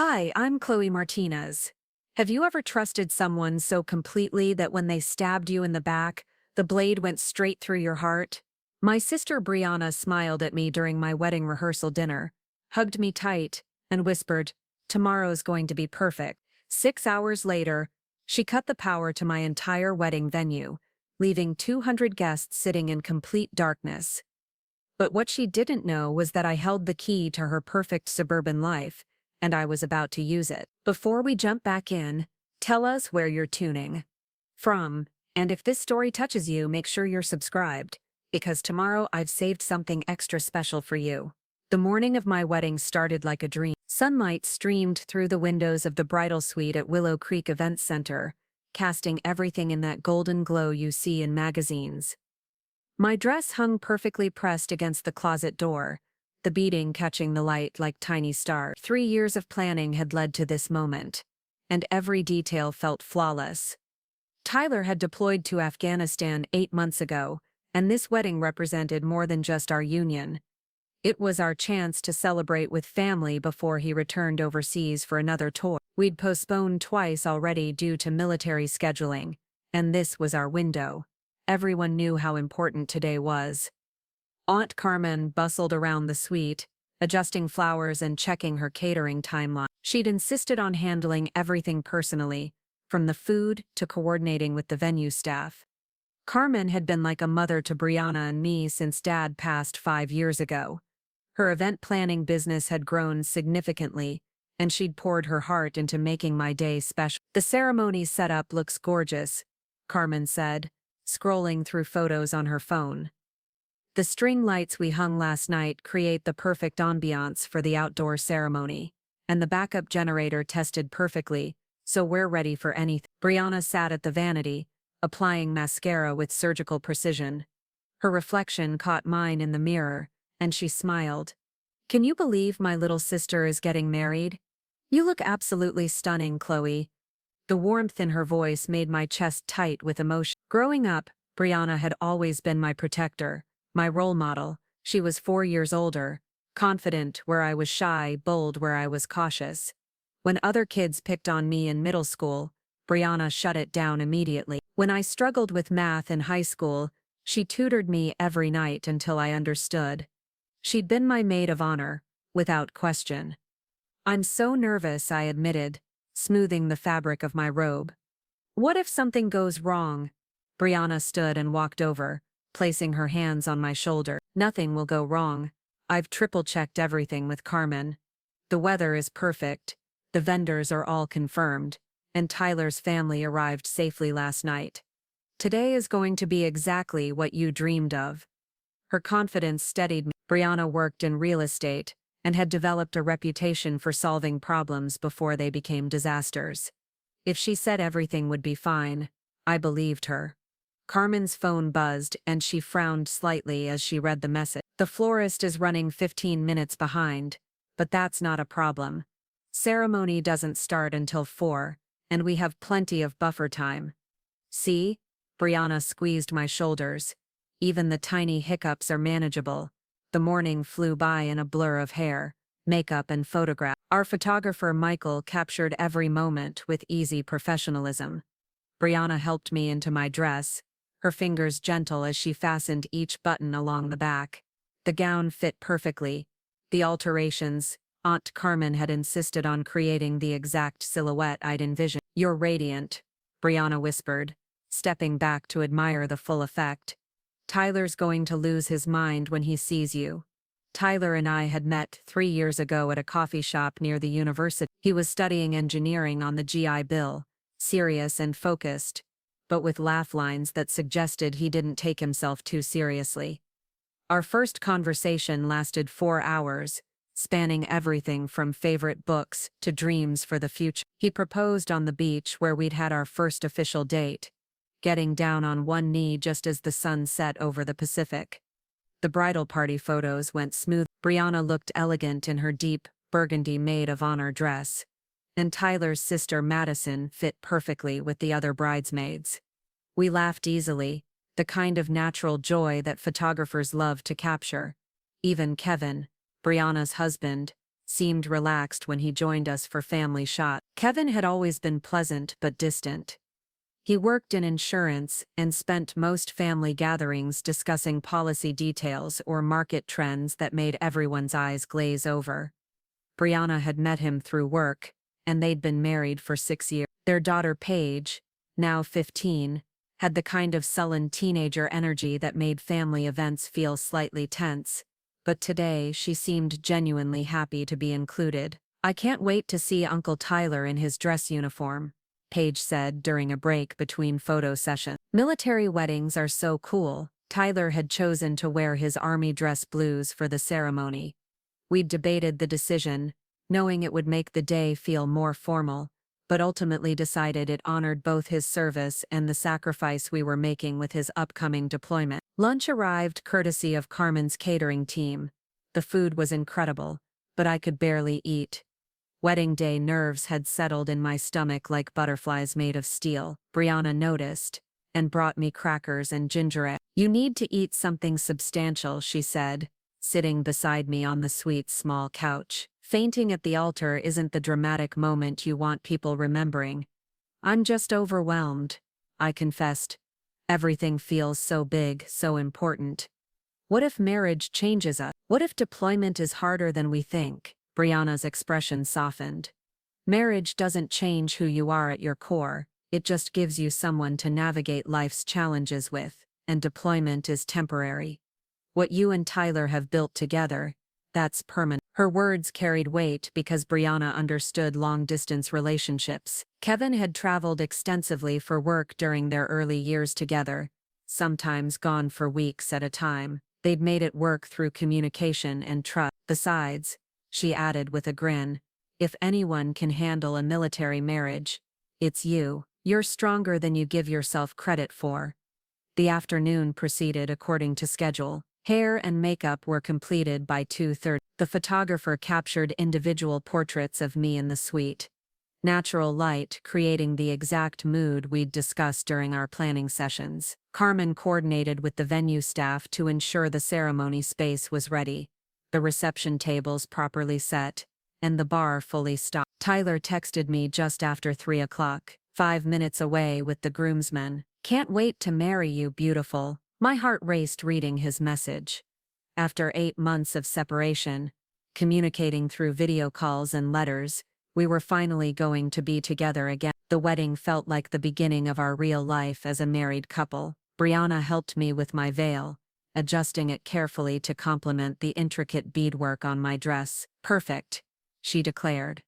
Hi, I'm Chloe Martinez. Have you ever trusted someone so completely that when they stabbed you in the back, the blade went straight through your heart? My sister Brianna smiled at me during my wedding rehearsal dinner, hugged me tight, and whispered, "Tomorrow's going to be perfect." 6 hours later, she cut the power to my entire wedding venue, leaving 200 guests sitting in complete darkness. But what she didn't know was that I held the key to her perfect suburban life, and I was about to use it. Before we jump back in, tell us where you're tuning from, and if this story touches you, make sure you're subscribed, because tomorrow I've saved something extra special for you. The morning of my wedding started like a dream. Sunlight streamed through the windows of the bridal suite at Willow Creek Events Center, casting everything in that golden glow you see in magazines. My dress hung perfectly pressed against the closet door, the beading catching the light like tiny stars. 3 years of planning had led to this moment, and every detail felt flawless. Tyler had deployed to Afghanistan 8 months ago, and this wedding represented more than just our union. It was our chance to celebrate with family before he returned overseas for another tour. We'd postponed twice already due to military scheduling, and this was our window. Everyone knew how important today was. Aunt Carmen bustled around the suite, adjusting flowers and checking her catering timeline. She'd insisted on handling everything personally, from the food to coordinating with the venue staff. Carmen had been like a mother to Brianna and me since Dad passed 5 years ago. Her event planning business had grown significantly, and she'd poured her heart into making my day special. "The ceremony setup looks gorgeous," Carmen said, scrolling through photos on her phone. "The string lights we hung last night create the perfect ambiance for the outdoor ceremony, and the backup generator tested perfectly, so we're ready for anything." Brianna sat at the vanity, applying mascara with surgical precision. Her reflection caught mine in the mirror, and she smiled. "Can you believe my little sister is getting married? You look absolutely stunning, Chloe." The warmth in her voice made my chest tight with emotion. Growing up, Brianna had always been my protector, my role model. She was 4 years older, confident where I was shy, bold where I was cautious. When other kids picked on me in middle school, Brianna shut it down immediately. When I struggled with math in high school, she tutored me every night until I understood. She'd been my maid of honor, without question. "I'm so nervous," I admitted, smoothing the fabric of my robe. "What if something goes wrong?" Brianna stood and walked over, placing her hands on my shoulder. "Nothing will go wrong. I've triple-checked everything with Carmen. The weather is perfect, the vendors are all confirmed, and Tyler's family arrived safely last night. Today is going to be exactly what you dreamed of." Her confidence steadied me. Brianna worked in real estate and had developed a reputation for solving problems before they became disasters. If she said everything would be fine, I believed her. Carmen's phone buzzed and she frowned slightly as she read the message. "The florist is running 15 minutes behind, but that's not a problem. Ceremony doesn't start until 4, and we have plenty of buffer time." "See?" Brianna squeezed my shoulders. "Even the tiny hiccups are manageable." The morning flew by in a blur of hair, makeup and photograph. Our photographer Michael captured every moment with easy professionalism. Brianna helped me into my dress, her fingers gentle as she fastened each button along the back. The gown fit perfectly. The alterations, Aunt Carmen had insisted on creating the exact silhouette I'd envisioned. "You're radiant," Brianna whispered, stepping back to admire the full effect. "Tyler's going to lose his mind when he sees you." Tyler and I had met 3 years ago at a coffee shop near the university. He was studying engineering on the GI Bill, serious and focused, but with laugh lines that suggested he didn't take himself too seriously. Our first conversation lasted 4 hours, spanning everything from favorite books to dreams for the future. He proposed on the beach where we'd had our first official date, getting down on one knee just as the sun set over the Pacific. The bridal party photos went smooth. Brianna looked elegant in her deep, burgundy maid of honor dress, and Tyler's sister Madison fit perfectly with the other bridesmaids. We laughed easily, the kind of natural joy that photographers love to capture. Even Kevin, Brianna's husband, seemed relaxed when he joined us for family shot. Kevin had always been pleasant but distant. He worked in insurance and spent most family gatherings discussing policy details or market trends that made everyone's eyes glaze over. Brianna had met him through work, and they'd been married for 6 years. Their daughter Paige, now 15, had the kind of sullen teenager energy that made family events feel slightly tense, but today she seemed genuinely happy to be included. "I can't wait to see Uncle Tyler in his dress uniform," Paige said during a break between photo sessions. "Military weddings are so cool." Tyler had chosen to wear his army dress blues for the ceremony. We'd debated the decision, knowing it would make the day feel more formal, but ultimately decided it honored both his service and the sacrifice we were making with his upcoming deployment. Lunch arrived courtesy of Carmen's catering team. The food was incredible, but I could barely eat. Wedding day nerves had settled in my stomach like butterflies made of steel. Brianna noticed and brought me crackers and ginger ale. "You need to eat something substantial," she said, sitting beside me on the sweet small couch. "Fainting at the altar isn't the dramatic moment you want people remembering." "I'm just overwhelmed," I confessed. "Everything feels so big, so important. What if marriage changes us? What if deployment is harder than we think?" Brianna's expression softened. "Marriage doesn't change who you are at your core, it just gives you someone to navigate life's challenges with, and deployment is temporary. What you and Tyler have built together, that's permanent." Her words carried weight because Brianna understood long-distance relationships. Kevin had traveled extensively for work during their early years together, sometimes gone for weeks at a time. They'd made it work through communication and trust. "Besides," she added with a grin, "if anyone can handle a military marriage, it's you. You're stronger than you give yourself credit for." The afternoon proceeded according to schedule. Hair and makeup were completed by 2:30. The photographer captured individual portraits of me in the suite. Natural light creating the exact mood we'd discussed during our planning sessions. Carmen coordinated with the venue staff to ensure the ceremony space was ready, the reception tables properly set, and the bar fully stocked. Tyler texted me just after 3 o'clock, 5 minutes away with the groomsmen. "Can't wait to marry you, beautiful." My heart raced reading his message. After 8 months of separation, communicating through video calls and letters, we were finally going to be together again. The wedding felt like the beginning of our real life as a married couple. Brianna helped me with my veil, adjusting it carefully to complement the intricate beadwork on my dress. "Perfect," she declared.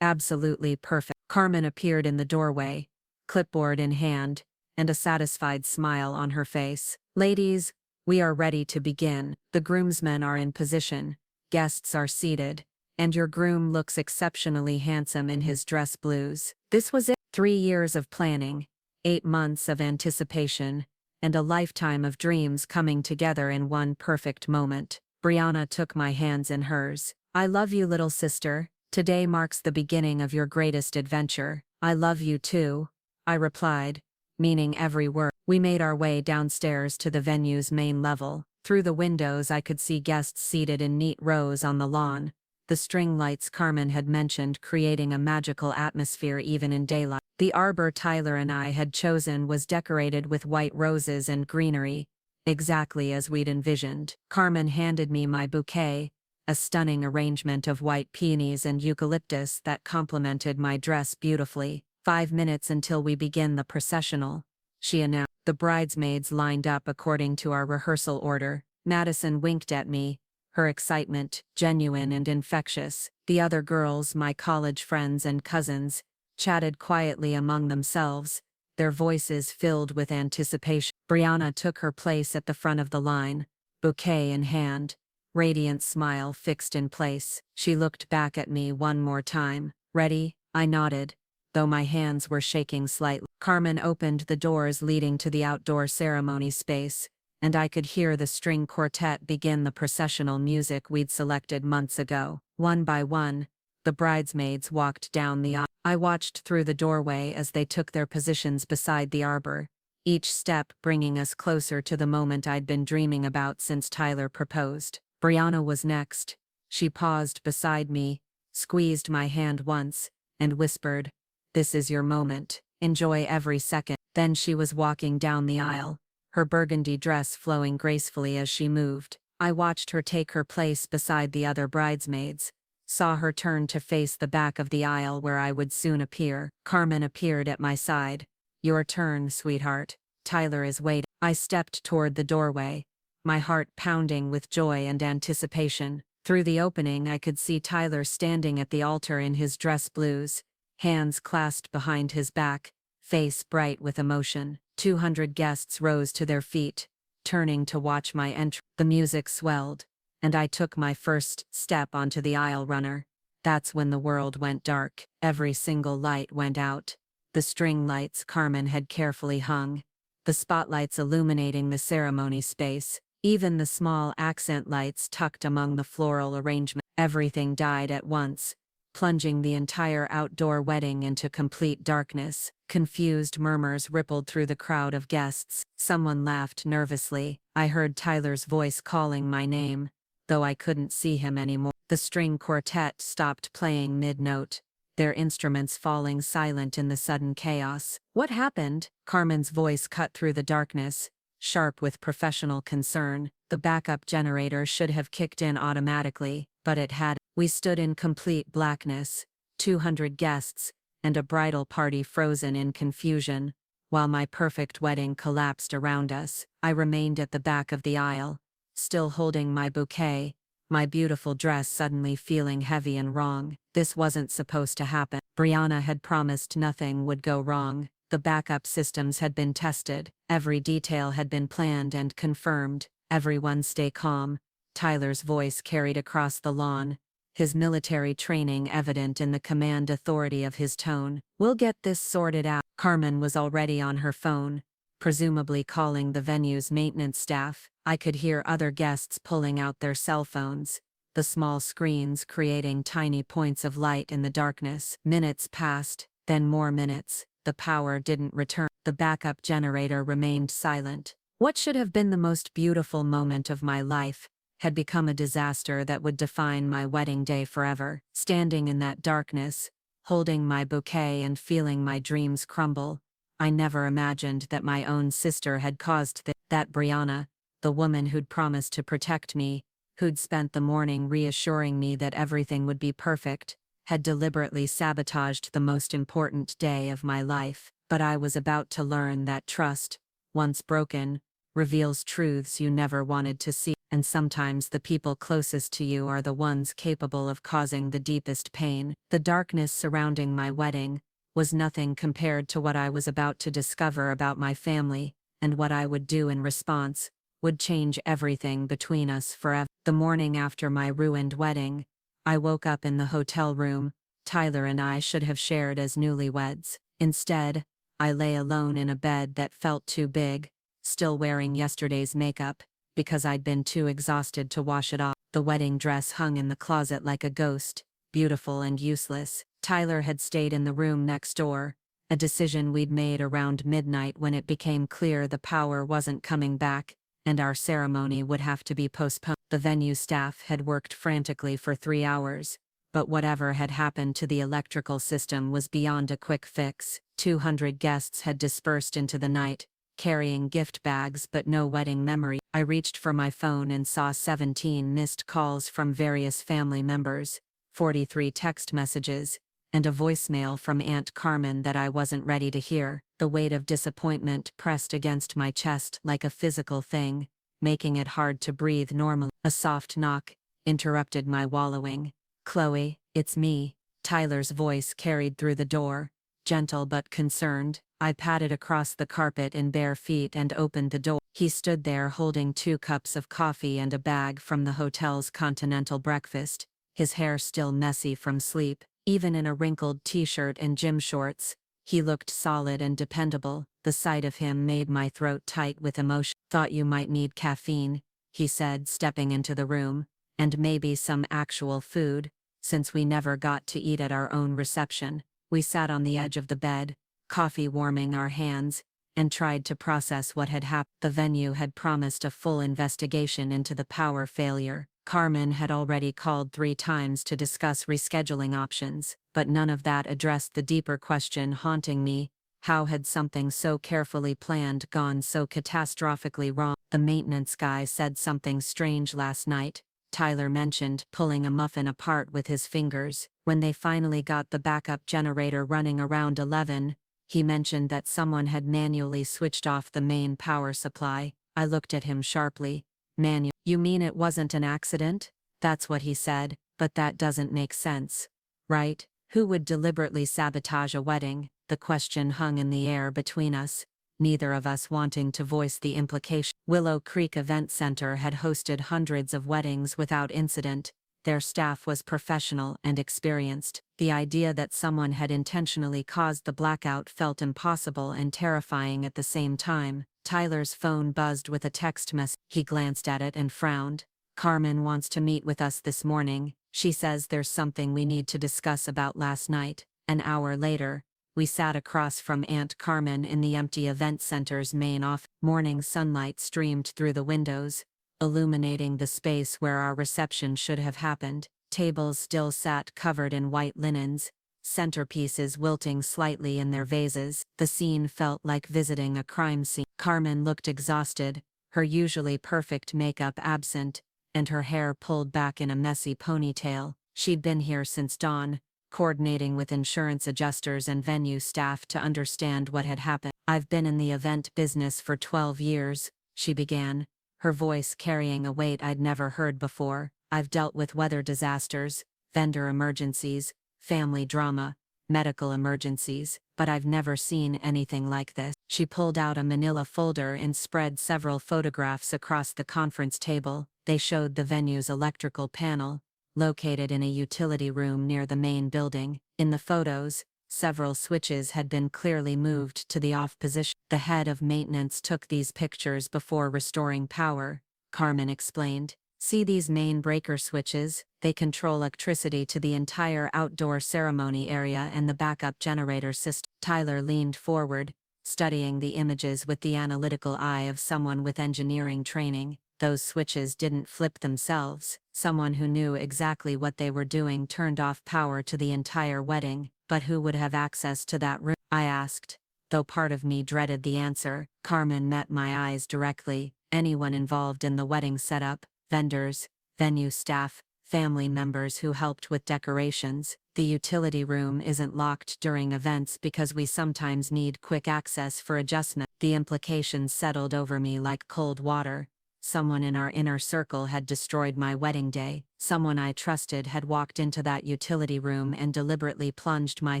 "Absolutely perfect." Carmen appeared in the doorway, clipboard in hand, and a satisfied smile on her face. "Ladies, we are ready to begin. The groomsmen are in position, guests are seated, and your groom looks exceptionally handsome in his dress blues." This was it. 3 years of planning, 8 months of anticipation, and a lifetime of dreams coming together in one perfect moment. Brianna took my hands in hers. "I love you, little sister. Today marks the beginning of your greatest adventure." "I love you too," I replied, meaning every word. We made our way downstairs to the venue's main level. Through the windows I could see guests seated in neat rows on the lawn, the string lights Carmen had mentioned creating a magical atmosphere even in daylight. The arbor Tyler and I had chosen was decorated with white roses and greenery, exactly as we'd envisioned. Carmen handed me my bouquet, a stunning arrangement of white peonies and eucalyptus that complemented my dress beautifully. 5 minutes until we begin the processional," she announced. The bridesmaids lined up according to our rehearsal order. Madison winked at me, her excitement genuine and infectious. The other girls, my college friends and cousins, chatted quietly among themselves, their voices filled with anticipation. Brianna took her place at the front of the line, bouquet in hand, radiant smile fixed in place. She looked back at me one more time. "Ready?" I nodded, though my hands were shaking slightly. Carmen opened the doors leading to the outdoor ceremony space, and I could hear the string quartet begin the processional music we'd selected months ago. One by one, the bridesmaids walked down the aisle. I watched through the doorway as they took their positions beside the arbor, each step bringing us closer to the moment I'd been dreaming about since Tyler proposed. Brianna was next. She paused beside me, squeezed my hand once, and whispered, "This is your moment. Enjoy every second." Then she was walking down the aisle, her burgundy dress flowing gracefully as she moved. I watched her take her place beside the other bridesmaids, saw her turn to face the back of the aisle where I would soon appear. Carmen appeared at my side. "Your turn, sweetheart. Tyler is waiting." I stepped toward the doorway, my heart pounding with joy and anticipation. Through the opening I could see Tyler standing at the altar in his dress blues, hands clasped behind his back, face bright with emotion. 200 guests rose to their feet, turning to watch my entry. The music swelled, and I took my first step onto the aisle runner. That's when the world went dark. Every single light went out. The string lights Carmen had carefully hung, the spotlights illuminating the ceremony space, even the small accent lights tucked among the floral arrangement. Everything died at once, plunging the entire outdoor wedding into complete darkness. Confused murmurs rippled through the crowd of guests. Someone laughed nervously. I heard Tyler's voice calling my name, though I couldn't see him anymore. The string quartet stopped playing mid-note, their instruments falling silent in the sudden chaos. "What happened?" Carmen's voice cut through the darkness, sharp with professional concern. The backup generator should have kicked in automatically, but it had. We stood in complete blackness, 200 guests, and a bridal party frozen in confusion, while my perfect wedding collapsed around us. I remained at the back of the aisle, still holding my bouquet, my beautiful dress suddenly feeling heavy and wrong. This wasn't supposed to happen. Brianna had promised nothing would go wrong. The backup systems had been tested, every detail had been planned and confirmed. "Everyone stay calm," Tyler's voice carried across the lawn, his military training evident in the command authority of his tone. "We'll get this sorted out." Carmen was already on her phone, presumably calling the venue's maintenance staff. I could hear other guests pulling out their cell phones, the small screens creating tiny points of light in the darkness. Minutes passed, then more minutes. The power didn't return. The backup generator remained silent. What should have been the most beautiful moment of my life had become a disaster that would define my wedding day forever. Standing in that darkness, holding my bouquet and feeling my dreams crumble, I never imagined that my own sister had caused that Brianna, the woman who'd promised to protect me, who'd spent the morning reassuring me that everything would be perfect, had deliberately sabotaged the most important day of my life. But I was about to learn that trust, once broken, reveals truths you never wanted to see, and sometimes the people closest to you are the ones capable of causing the deepest pain. The darkness surrounding my wedding was nothing compared to what I was about to discover about my family, and what I would do in response would change everything between us forever. The morning after my ruined wedding, I woke up in the hotel room Tyler and I should have shared as newlyweds. Instead, I lay alone in a bed that felt too big, still wearing yesterday's makeup, because I'd been too exhausted to wash it off. The wedding dress hung in the closet like a ghost, beautiful and useless. Tyler had stayed in the room next door, a decision we'd made around midnight when it became clear the power wasn't coming back, and our ceremony would have to be postponed. The venue staff had worked frantically for 3 hours, but whatever had happened to the electrical system was beyond a quick fix. 200 guests had dispersed into the night, carrying gift bags but no wedding memory. I reached for my phone and saw 17 missed calls from various family members, 43 text messages, and a voicemail from Aunt Carmen that I wasn't ready to hear. The weight of disappointment pressed against my chest like a physical thing, making it hard to breathe normally. A soft knock interrupted my wallowing. "Chloe, it's me." Tyler's voice carried through the door, gentle but concerned. I padded across the carpet in bare feet and opened the door. He stood there holding 2 cups of coffee and a bag from the hotel's continental breakfast, his hair still messy from sleep. Even in a wrinkled t-shirt and gym shorts, he looked solid and dependable. The sight of him made my throat tight with emotion. "Thought you might need caffeine," he said, stepping into the room, "and maybe some actual food, since we never got to eat at our own reception." We sat on the edge of the bed, coffee warming our hands, and tried to process what had happened. The venue had promised a full investigation into the power failure, Carmen had already called 3 times to discuss rescheduling options, but none of that addressed the deeper question haunting me. How had something so carefully planned gone so catastrophically wrong? The maintenance guy said something strange last night, Tyler mentioned, pulling a muffin apart with his fingers. When they finally got the backup generator running around 11, he mentioned that someone had manually switched off the main power supply. I looked at him sharply. Manual? You mean it wasn't an accident? That's what he said, but that doesn't make sense. Right? Who would deliberately sabotage a wedding? The question hung in the air between us, neither of us wanting to voice the implication. Willow Creek Event Center had hosted hundreds of weddings without incident. Their staff was professional and experienced. The idea that someone had intentionally caused the blackout felt impossible and terrifying at the same time. Tyler's phone buzzed with a text message. He glanced at it and frowned. Carmen wants to meet with us this morning. She says there's something we need to discuss about last night. An hour later, we sat across from Aunt Carmen in the empty event center's main office. Morning sunlight streamed through the windows, illuminating the space where our reception should have happened. Tables still sat covered in white linens, centerpieces wilting slightly in their vases. The scene felt like visiting a crime scene. Carmen looked exhausted, her usually perfect makeup absent, and her hair pulled back in a messy ponytail. She'd been here since dawn, coordinating with insurance adjusters and venue staff to understand what had happened. I've been in the event business for 12 years, she began, her voice carrying a weight I'd never heard before. I've dealt with weather disasters, vendor emergencies, family drama, medical emergencies, but I've never seen anything like this. She pulled out a manila folder and spread several photographs across the conference table. They showed the venue's electrical panel, located in a utility room near the main building. In the photos, several switches had been clearly moved to the off position. The head of maintenance took these pictures before restoring power, Carmen explained. See these main breaker switches? They control electricity to the entire outdoor ceremony area and the backup generator system. Tyler leaned forward, studying the images with the analytical eye of someone with engineering training. Those switches didn't flip themselves. Someone who knew exactly what they were doing turned off power to the entire wedding. But who would have access to that room? I asked, though part of me dreaded the answer. Carmen met my eyes directly. Anyone involved in the wedding setup, vendors, venue staff, family members who helped with decorations. The utility room isn't locked during events because we sometimes need quick access for adjustment. The implications settled over me like cold water. Someone in our inner circle had destroyed my wedding day. Someone I trusted had walked into that utility room and deliberately plunged my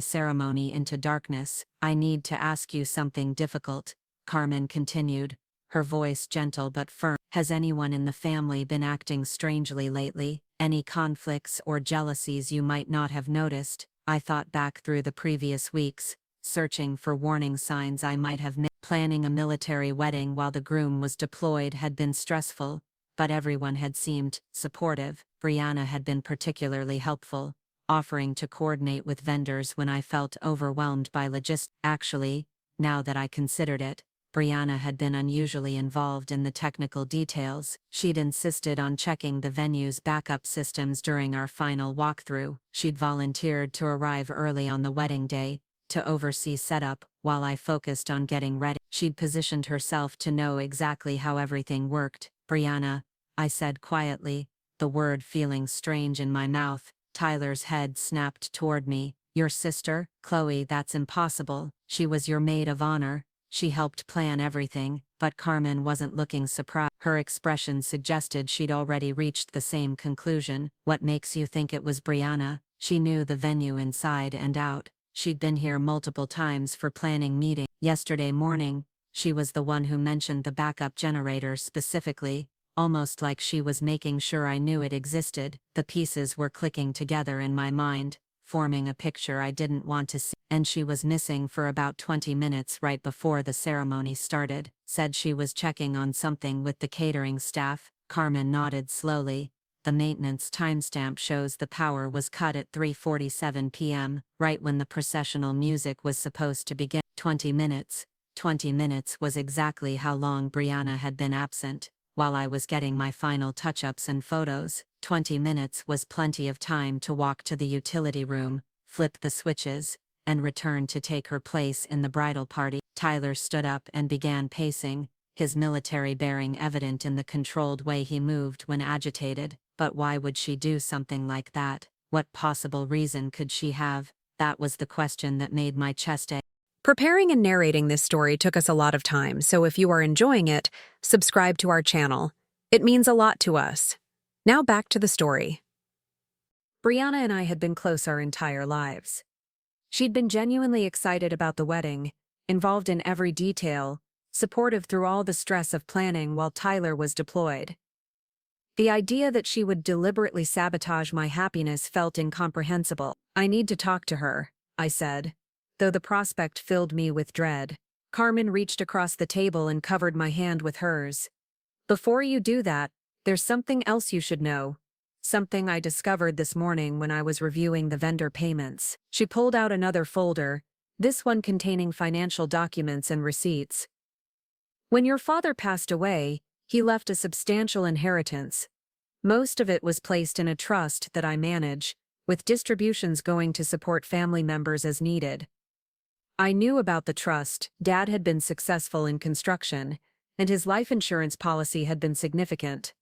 ceremony into darkness. I need to ask you something difficult, Carmen continued, her voice gentle but firm. Has anyone in the family been acting strangely lately? Any conflicts or jealousies you might not have noticed? I thought back through the previous weeks, searching for warning signs I might have missed. Planning a military wedding while the groom was deployed had been stressful, but everyone had seemed supportive. Brianna had been particularly helpful, offering to coordinate with vendors when I felt overwhelmed by logistics. Actually, now that I considered it, Brianna had been unusually involved in the technical details. She'd insisted on checking the venue's backup systems during our final walkthrough. She'd volunteered to arrive early on the wedding day, to oversee setup, while I focused on getting ready. She'd positioned herself to know exactly how everything worked. Brianna, I said quietly, the word feeling strange in my mouth. Tyler's head snapped toward me. Your sister? Chloe, that's impossible. She was your maid of honor. She helped plan everything, but Carmen wasn't looking surprised. Her expression suggested she'd already reached the same conclusion. What makes you think it was Brianna? She knew the venue inside and out. She'd been here multiple times for planning meetings. Yesterday morning, she was the one who mentioned the backup generator specifically, almost like she was making sure I knew it existed. The pieces were clicking together in my mind, forming a picture I didn't want to see. And she was missing for about 20 minutes right before the ceremony started. Said she was checking on something with the catering staff. Carmen nodded slowly. The maintenance timestamp shows the power was cut at 3:47 p.m., right when the processional music was supposed to begin. 20 minutes. 20 minutes was exactly how long Brianna had been absent. while I was getting my final touch-ups and photos. 20 minutes was plenty of time to walk to the utility room, flip the switches, and return to take her place in the bridal party. Tyler stood up and began pacing, his military bearing evident in the controlled way he moved when agitated. But why would she do something like that? What possible reason could she have? That was the question that made my chest ache. Preparing and narrating this story took us a lot of time, so if you are enjoying it, subscribe to our channel. It means a lot to us. Now back to the story. Brianna and I had been close our entire lives. She'd been genuinely excited about the wedding, involved in every detail, supportive through all the stress of planning while Tyler was deployed. The idea that she would deliberately sabotage my happiness felt incomprehensible. "I need to talk to her," I said, though the prospect filled me with dread. Carmen reached across the table and covered my hand with hers. "Before you do that, there's something else you should know. Something I discovered this morning when I was reviewing the vendor payments." She pulled out another folder, this one containing financial documents and receipts. "When your father passed away, he left a substantial inheritance. Most of it was placed in a trust that I manage, with distributions going to support family members as needed. I knew about the trust. Dad had been successful in construction, and his life insurance policy had been significant.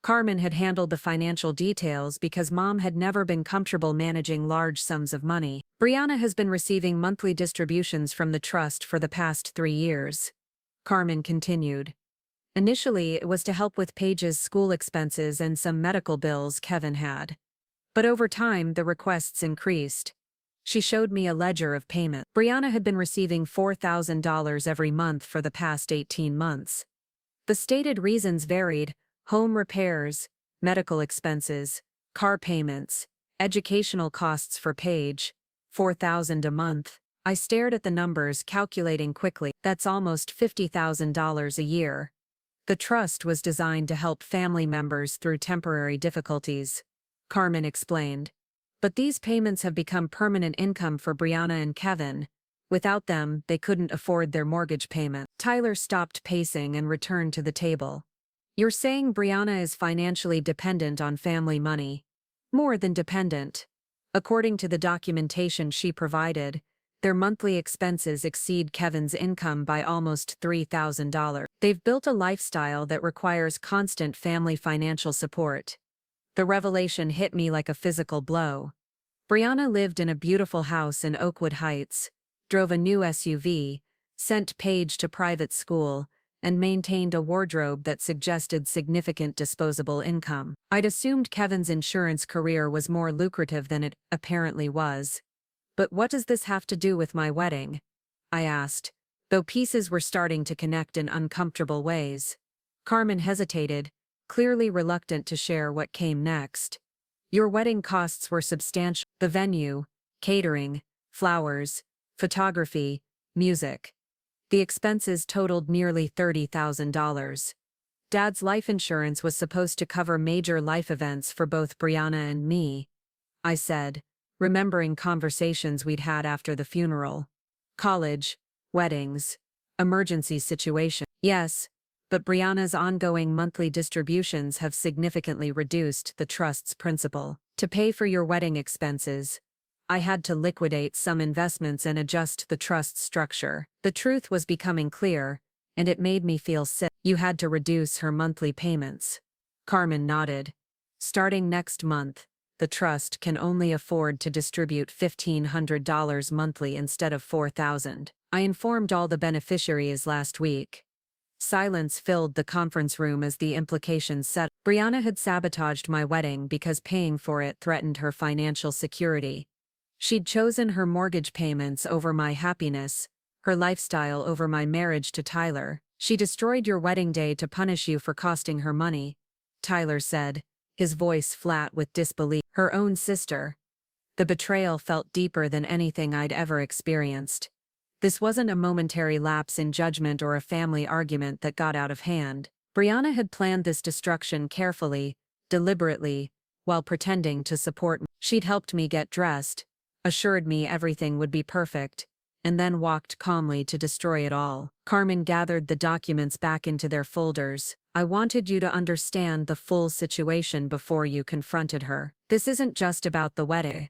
Carmen had handled the financial details because Mom had never been comfortable managing large sums of money. Brianna has been receiving monthly distributions from the trust for the past 3 years," Carmen continued. "Initially, it was to help with Paige's school expenses and some medical bills Kevin had. But over time, the requests increased." She showed me a ledger of payment. Brianna had been receiving $4,000 every month for the past 18 months. The stated reasons varied: home repairs, medical expenses, car payments, educational costs for Paige. $4,000 a month. I stared at the numbers, calculating quickly. That's almost $50,000 a year. The trust was designed to help family members through temporary difficulties, Carmen explained. But these payments have become permanent income for Brianna and Kevin. Without them, they couldn't afford their mortgage payment. Tyler stopped pacing and returned to the table. "You're saying Brianna is financially dependent on family money?" "More than dependent. According to the documentation she provided, their monthly expenses exceed Kevin's income by almost $3,000. They've built a lifestyle that requires constant family financial support." The revelation hit me like a physical blow. Brianna lived in a beautiful house in Oakwood Heights, drove a new SUV, sent Paige to private school, and maintained a wardrobe that suggested significant disposable income. I'd assumed Kevin's insurance career was more lucrative than it apparently was. "But what does this have to do with my wedding?" I asked, though pieces were starting to connect in uncomfortable ways. Carmen hesitated, clearly reluctant to share what came next. "Your wedding costs were substantial. The venue, catering, flowers, photography, music. The expenses totaled nearly $30,000. Dad's life insurance was supposed to cover major life events for both Brianna and me," I said, remembering conversations we'd had after the funeral. "College, weddings, emergency situation." "Yes, but Brianna's ongoing monthly distributions have significantly reduced the trust's principal. To pay for your wedding expenses, I had to liquidate some investments and adjust the trust structure." The truth was becoming clear, and it made me feel sick. "You had to reduce her monthly payments." Carmen nodded. "Starting next month, the trust can only afford to distribute $1,500 monthly instead of $4,000. I informed all the beneficiaries last week." Silence filled the conference room as the implications set. Brianna had sabotaged my wedding because paying for it threatened her financial security. She'd chosen her mortgage payments over my happiness, her lifestyle over my marriage to Tyler. "She destroyed your wedding day to punish you for costing her money," Tyler said, his voice flat with disbelief. "Her own sister." The betrayal felt deeper than anything I'd ever experienced. This wasn't a momentary lapse in judgment or a family argument that got out of hand. Brianna had planned this destruction carefully, deliberately, while pretending to support me. She'd helped me get dressed, assured me everything would be perfect, and then walked calmly to destroy it all. Carmen gathered the documents back into their folders. I wanted you to understand the full situation before you confronted her. This isn't just about the wedding.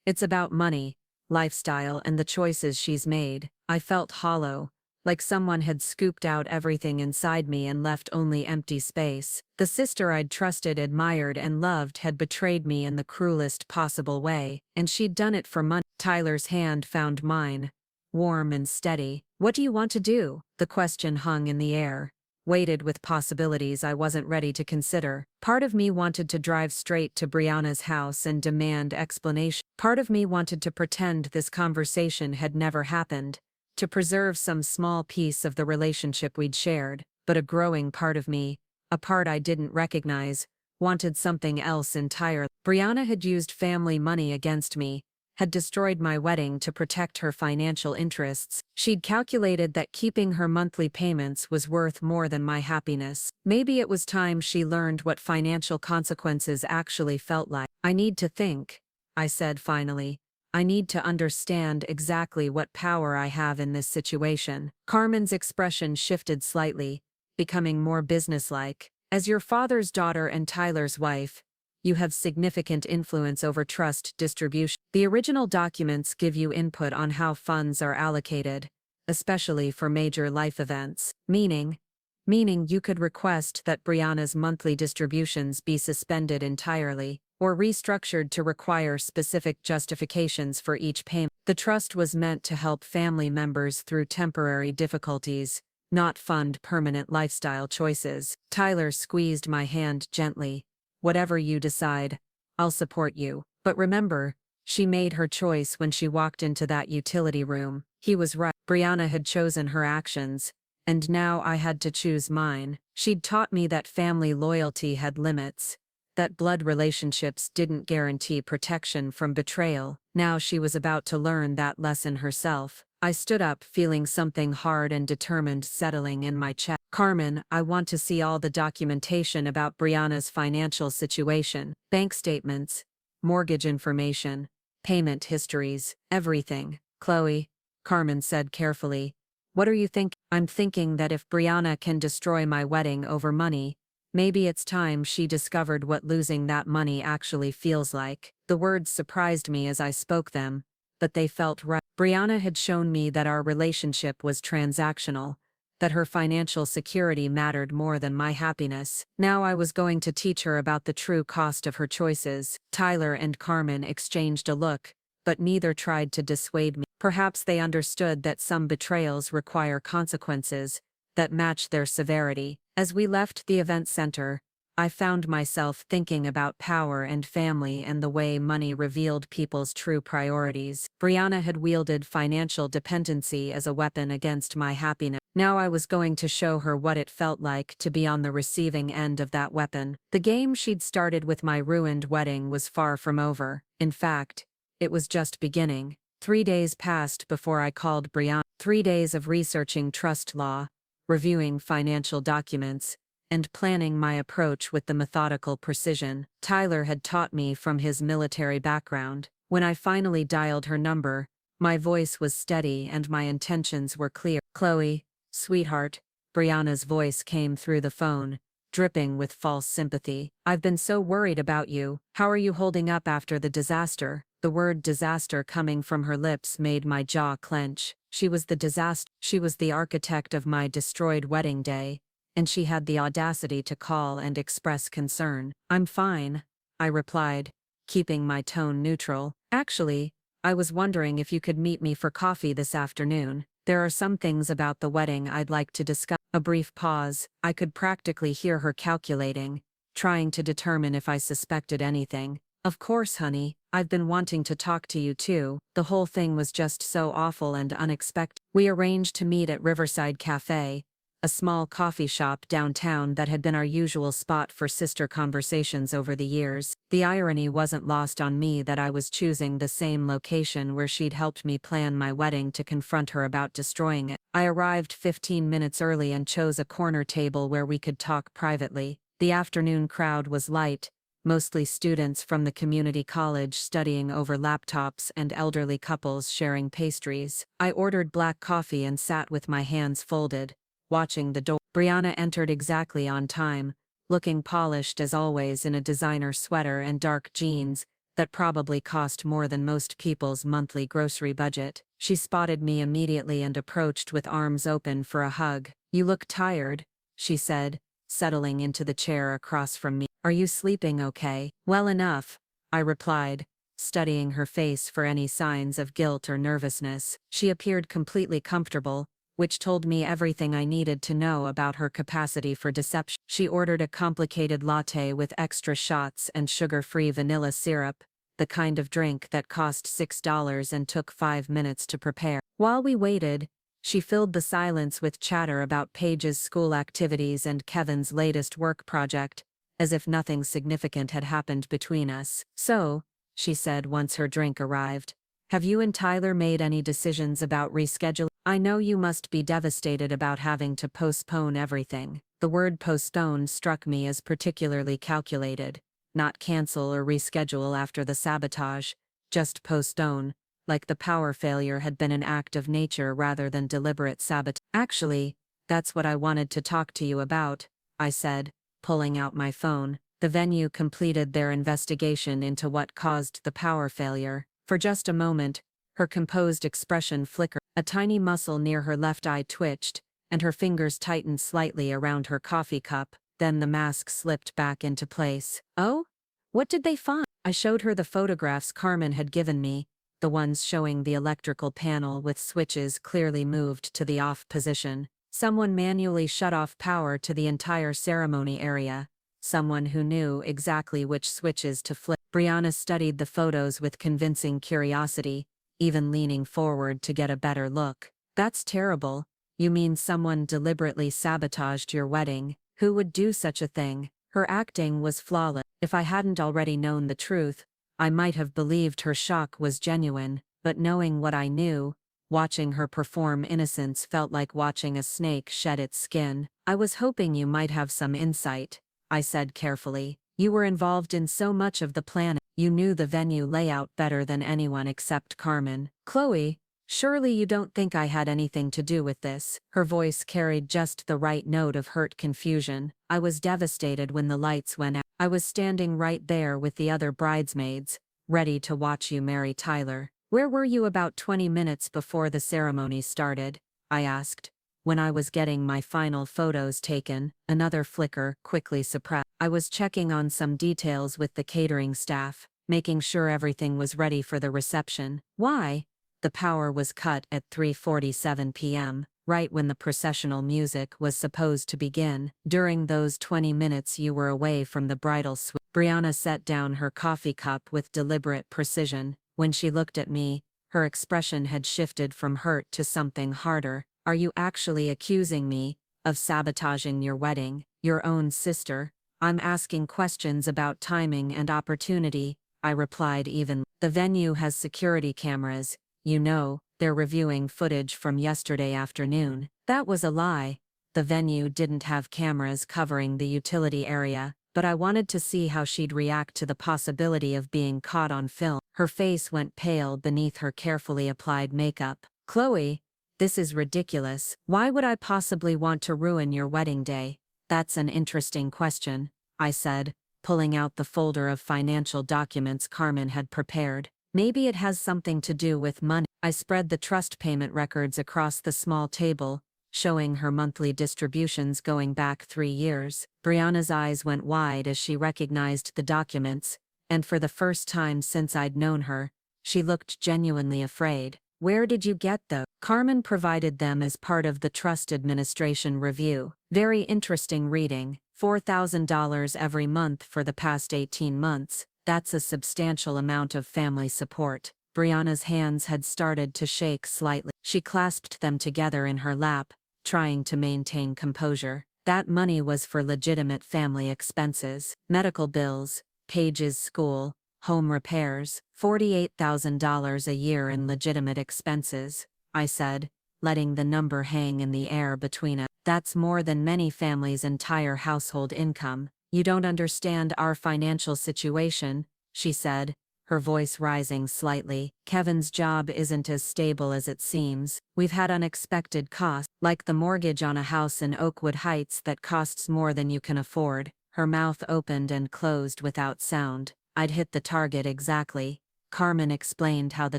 It's about money, lifestyle, and the choices she's made. I felt hollow, like someone had scooped out everything inside me and left only empty space. The sister I'd trusted, admired, and loved had betrayed me in the cruelest possible way, and she'd done it for money. Tyler's hand found mine, warm and steady. "What do you want to do?" The question hung in the air, weighted with possibilities I wasn't ready to consider. Part of me wanted to drive straight to Brianna's house and demand explanation. Part of me wanted to pretend this conversation had never happened, to preserve some small piece of the relationship we'd shared. But a growing part of me, a part I didn't recognize, wanted something else entirely. Brianna had used family money against me, had destroyed my wedding to protect her financial interests. She'd calculated that keeping her monthly payments was worth more than my happiness. Maybe it was time she learned what financial consequences actually felt like. "I need to think," I said finally. "I need to understand exactly what power I have in this situation." Carmen's expression shifted slightly, becoming more businesslike. "As your father's daughter and Tyler's wife, you have significant influence over trust distribution. The original documents give you input on how funds are allocated, especially for major life events. Meaning you could request that Brianna's monthly distributions be suspended entirely, or restructured to require specific justifications for each payment. The trust was meant to help family members through temporary difficulties, not fund permanent lifestyle choices." Tyler squeezed my hand gently. "Whatever you decide, I'll support you. But remember, she made her choice when she walked into that utility room." He was right. Brianna had chosen her actions, and now I had to choose mine. She'd taught me that family loyalty had limits, that blood relationships didn't guarantee protection from betrayal. Now she was about to learn that lesson herself. I stood up, feeling something hard and determined settling in my chest. "Carmen, I want to see all the documentation about Brianna's financial situation. Bank statements, mortgage information, payment histories, everything." "Chloe," Carmen said carefully, "what are you thinking?" "I'm thinking that if Brianna can destroy my wedding over money, maybe it's time she discovered what losing that money actually feels like." The words surprised me as I spoke them, but they felt right. Brianna had shown me that our relationship was transactional, that her financial security mattered more than my happiness. Now I was going to teach her about the true cost of her choices. Tyler and Carmen exchanged a look, but neither tried to dissuade me. Perhaps they understood that some betrayals require consequences that match their severity. As we left the event center, I found myself thinking about power and family and the way money revealed people's true priorities. Brianna had wielded financial dependency as a weapon against my happiness. Now I was going to show her what it felt like to be on the receiving end of that weapon. The game she'd started with my ruined wedding was far from over. In fact, it was just beginning. 3 days passed before I called Brianna. 3 days of researching trust law, reviewing financial documents, and planning my approach with the methodical precision Tyler had taught me from his military background. When I finally dialed her number, my voice was steady and my intentions were clear. "Chloe, sweetheart," Brianna's voice came through the phone, dripping with false sympathy. "I've been so worried about you. How are you holding up after the disaster?" The word disaster coming from her lips made my jaw clench. She was the disaster. She was the architect of my destroyed wedding day, and she had the audacity to call and express concern. "I'm fine," I replied, keeping my tone neutral. "Actually, I was wondering if you could meet me for coffee this afternoon. There are some things about the wedding I'd like to discuss." A brief pause. I could practically hear her calculating, trying to determine if I suspected anything. "Of course, honey. I've been wanting to talk to you too. The whole thing was just so awful and unexpected." We arranged to meet at Riverside Cafe, a small coffee shop downtown that had been our usual spot for sister conversations over the years. The irony wasn't lost on me that I was choosing the same location where she'd helped me plan my wedding to confront her about destroying it. I arrived 15 minutes early and chose a corner table where we could talk privately. The afternoon crowd was light, mostly students from the community college studying over laptops and elderly couples sharing pastries. I ordered black coffee and sat with my hands folded, watching the door. Brianna entered exactly on time, looking polished as always in a designer sweater and dark jeans that probably cost more than most people's monthly grocery budget. She spotted me immediately and approached with arms open for a hug. "You look tired," she said, settling into the chair across from me. "Are you sleeping okay?" "Well enough," I replied, studying her face for any signs of guilt or nervousness. She appeared completely comfortable, which told me everything I needed to know about her capacity for deception. She ordered a complicated latte with extra shots and sugar-free vanilla syrup, the kind of drink that cost $6 and took 5 minutes to prepare. While we waited, she filled the silence with chatter about Paige's school activities and Kevin's latest work project, as if nothing significant had happened between us. "So," she said once her drink arrived, "have you and Tyler made any decisions about rescheduling? I know you must be devastated about having to postpone everything." The word postpone struck me as particularly calculated. Not cancel or reschedule after the sabotage, just postpone, like the power failure had been an act of nature rather than deliberate sabotage. "Actually, that's what I wanted to talk to you about," I said, pulling out my phone. The venue completed their investigation into what caused the power failure. For just a moment, her composed expression flickered. A tiny muscle near her left eye twitched, and her fingers tightened slightly around her coffee cup. Then the mask slipped back into place. "Oh? What did they find?" I showed her the photographs Carmen had given me, the ones showing the electrical panel with switches clearly moved to the off position. Someone manually shut off power to the entire ceremony area. Someone who knew exactly which switches to flip. Brianna studied the photos with convincing curiosity, even leaning forward to get a better look. "That's terrible. You mean someone deliberately sabotaged your wedding? Who would do such a thing?" Her acting was flawless. If I hadn't already known the truth, I might have believed her shock was genuine, but knowing what I knew, watching her perform innocence felt like watching a snake shed its skin. "I was hoping you might have some insight," I said carefully. "You were involved in so much of the planning. You knew the venue layout better than anyone except Carmen." "Chloe, surely you don't think I had anything to do with this?" Her voice carried just the right note of hurt confusion. "I was devastated when the lights went out. I was standing right there with the other bridesmaids, ready to watch you marry Tyler." "Where were you about 20 minutes before the ceremony started?" I asked, when I was getting my final photos taken. Another flicker, quickly suppressed. "I was checking on some details with the catering staff, making sure everything was ready for the reception." "Why?" "The power was cut at 3:47 p.m., right when the processional music was supposed to begin. During those 20 minutes you were away from the bridal suite." Brianna set down her coffee cup with deliberate precision. When she looked at me, her expression had shifted from hurt to something harder. "Are you actually accusing me of sabotaging your wedding? Your own sister?" "I'm asking questions about timing and opportunity," I replied evenly. "The venue has security cameras. You know, they're reviewing footage from yesterday afternoon." That was a lie. The venue didn't have cameras covering the utility area, but I wanted to see how she'd react to the possibility of being caught on film. Her face went pale beneath her carefully applied makeup. "Chloe, this is ridiculous. Why would I possibly want to ruin your wedding day?" "That's an interesting question," I said, pulling out the folder of financial documents Carmen had prepared. "Maybe it has something to do with money." I spread the trust payment records across the small table, showing her monthly distributions going back 3 years. Brianna's eyes went wide as she recognized the documents, and for the first time since I'd known her, she looked genuinely afraid. "Where did you get those?" "Carmen provided them as part of the trust administration review. Very interesting reading. $4,000 every month for the past 18 months. That's a substantial amount of family support." Brianna's hands had started to shake slightly. She clasped them together in her lap, trying to maintain composure. "That money was for legitimate family expenses. Medical bills, Paige's school, home repairs, $48,000 a year in legitimate expenses," I said, letting the number hang in the air between us. "That's more than many families' entire household income. You don't understand our financial situation," she said, her voice rising slightly. Kevin's job isn't as stable as it seems. We've had unexpected costs, like the mortgage on a house in Oakwood Heights that costs more than you can afford. Her mouth opened and closed without sound. I'd hit the target exactly. Carmen explained how the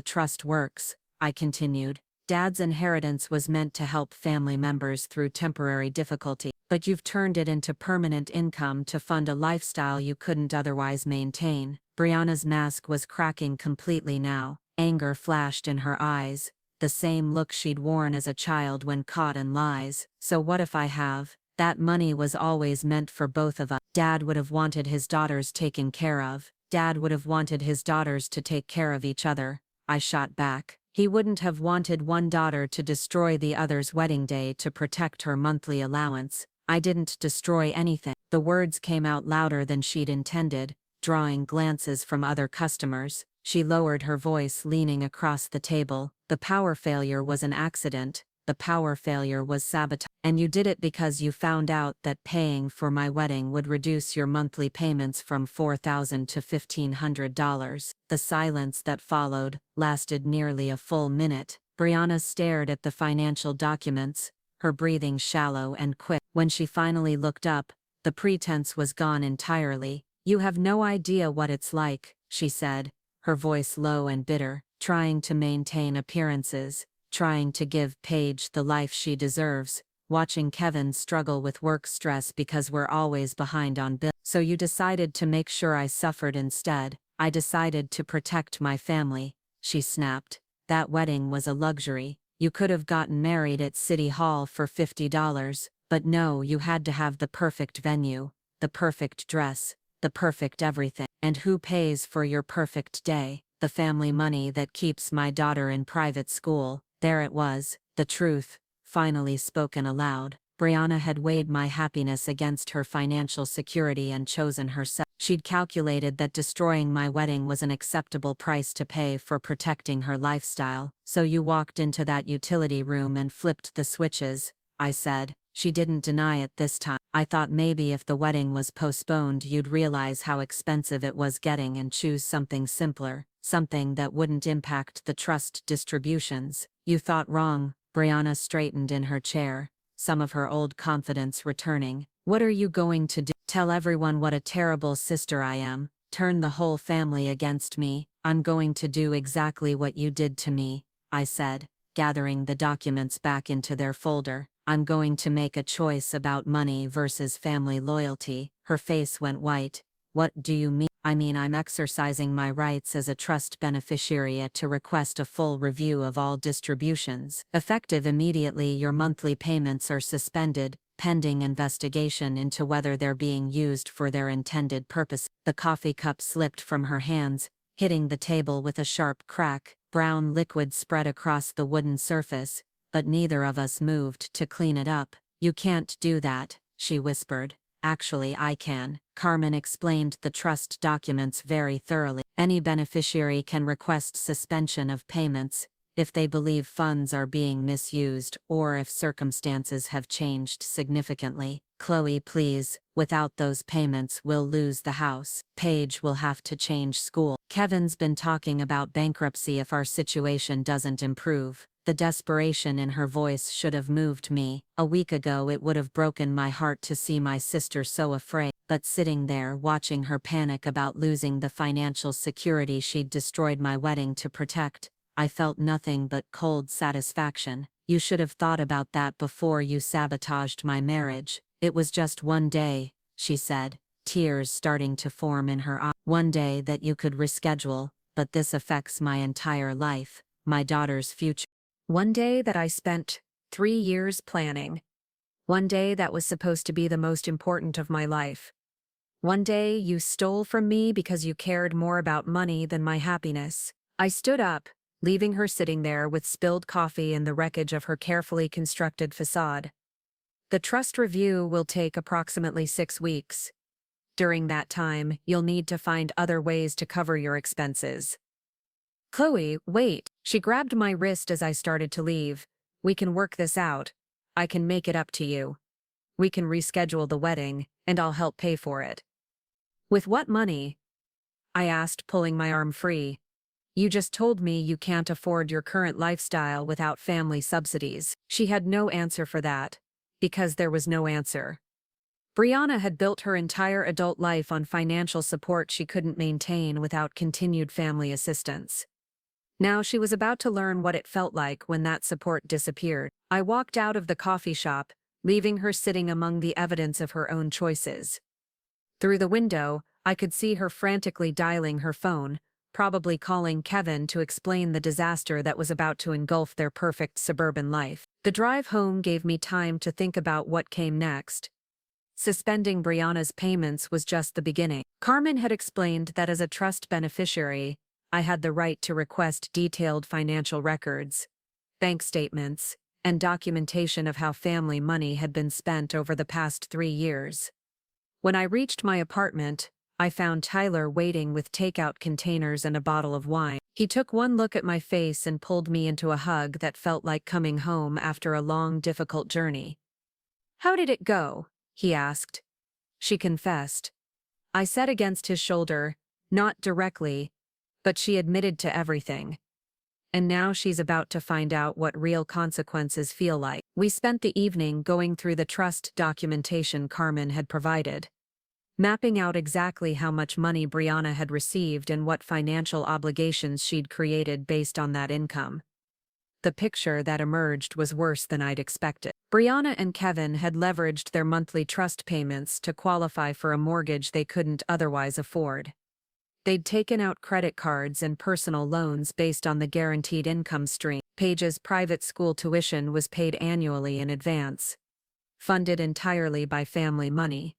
trust works. I continued. Dad's inheritance was meant to help family members through temporary difficulty, but you've turned it into permanent income to fund a lifestyle you couldn't otherwise maintain. Brianna's mask was cracking completely now. Anger flashed in her eyes, the same look she'd worn as a child when caught in lies. So what if I have? That money was always meant for both of us. Dad would have wanted his daughters taken care of. Dad would have wanted his daughters to take care of each other. I shot back. He wouldn't have wanted one daughter to destroy the other's wedding day to protect her monthly allowance. I didn't destroy anything. The words came out louder than she'd intended, drawing glances from other customers. She lowered her voice, leaning across the table. The power failure was an accident. The power failure was sabotage. And you did it because you found out that paying for my wedding would reduce your monthly payments from $4,000 to $1,500. The silence that followed lasted nearly a full minute. Brianna stared at the financial documents, her breathing shallow and quick. When she finally looked up, the pretense was gone entirely. You have no idea what it's like, she said, her voice low and bitter, trying to maintain appearances, trying to give Paige the life she deserves, watching Kevin struggle with work stress because we're always behind on bills. So you decided to make sure I suffered instead. I decided to protect my family, she snapped. That wedding was a luxury. You could have gotten married at City Hall for $50, but no, you had to have the perfect venue, the perfect dress, the perfect everything. And who pays for your perfect day? The family money that keeps my daughter in private school. There it was, the truth, finally spoken aloud. Brianna had weighed my happiness against her financial security and chosen herself. She'd calculated that destroying my wedding was an acceptable price to pay for protecting her lifestyle. So you walked into that utility room and flipped the switches, I said. She didn't deny it this time. I thought maybe if the wedding was postponed you'd realize how expensive it was getting and choose something simpler, something that wouldn't impact the trust distributions. You thought wrong. Brianna straightened in her chair, some of her old confidence returning. What are you going to do? Tell everyone what a terrible sister I am? Turn the whole family against me? I'm going to do exactly what you did to me, I said, gathering the documents back into their folder. I'm going to make a choice about money versus family loyalty. Her face went white. What do you mean? I mean, I'm exercising my rights as a trust beneficiary to request a full review of all distributions. Effective immediately, your monthly payments are suspended, pending investigation into whether they're being used for their intended purpose. The coffee cup slipped from her hands, hitting the table with a sharp crack. Brown liquid spread across the wooden surface, but neither of us moved to clean it up. You can't do that, she whispered. Actually, I can. Carmen explained the trust documents very thoroughly. Any beneficiary can request suspension of payments if they believe funds are being misused or if circumstances have changed significantly. Chloe, please, without those payments we'll lose the house. Paige will have to change school. Kevin's been talking about bankruptcy if our situation doesn't improve. The desperation in her voice should have moved me. A week ago it would have broken my heart to see my sister so afraid, but sitting there watching her panic about losing the financial security she'd destroyed my wedding to protect, I felt nothing but cold satisfaction. You should have thought about that before you sabotaged my marriage. It was just one day, she said, tears starting to form in her eyes. One day that you could reschedule, but this affects my entire life, my daughter's future. One day that I spent 3 years planning. One day that was supposed to be the most important of my life. One day you stole from me because you cared more about money than my happiness. I stood up, leaving her sitting there with spilled coffee and the wreckage of her carefully constructed facade. The trust review will take approximately 6 weeks. During that time, you'll need to find other ways to cover your expenses. Chloe, wait. She grabbed my wrist as I started to leave. We can work this out. I can make it up to you. We can reschedule the wedding, and I'll help pay for it. With what money? I asked, pulling my arm free. You just told me you can't afford your current lifestyle without family subsidies. She had no answer for that. Because there was no answer. Brianna had built her entire adult life on financial support she couldn't maintain without continued family assistance. Now she was about to learn what it felt like when that support disappeared. I walked out of the coffee shop, leaving her sitting among the evidence of her own choices. Through the window, I could see her frantically dialing her phone, probably calling Kevin to explain the disaster that was about to engulf their perfect suburban life. The drive home gave me time to think about what came next. Suspending Brianna's payments was just the beginning. Carmen had explained that as a trust beneficiary, I had the right to request detailed financial records, bank statements, and documentation of how family money had been spent over the past 3 years. When I reached my apartment, I found Tyler waiting with takeout containers and a bottle of wine. He took one look at my face and pulled me into a hug that felt like coming home after a long, difficult journey. "How did it go?" he asked. She confessed. I sat against his shoulder, not directly, but she admitted to everything. And now she's about to find out what real consequences feel like. We spent the evening going through the trust documentation Carmen had provided, mapping out exactly how much money Brianna had received and what financial obligations she'd created based on that income. The picture that emerged was worse than I'd expected. Brianna and Kevin had leveraged their monthly trust payments to qualify for a mortgage they couldn't otherwise afford. They'd taken out credit cards and personal loans based on the guaranteed income stream. Paige's private school tuition was paid annually in advance, funded entirely by family money.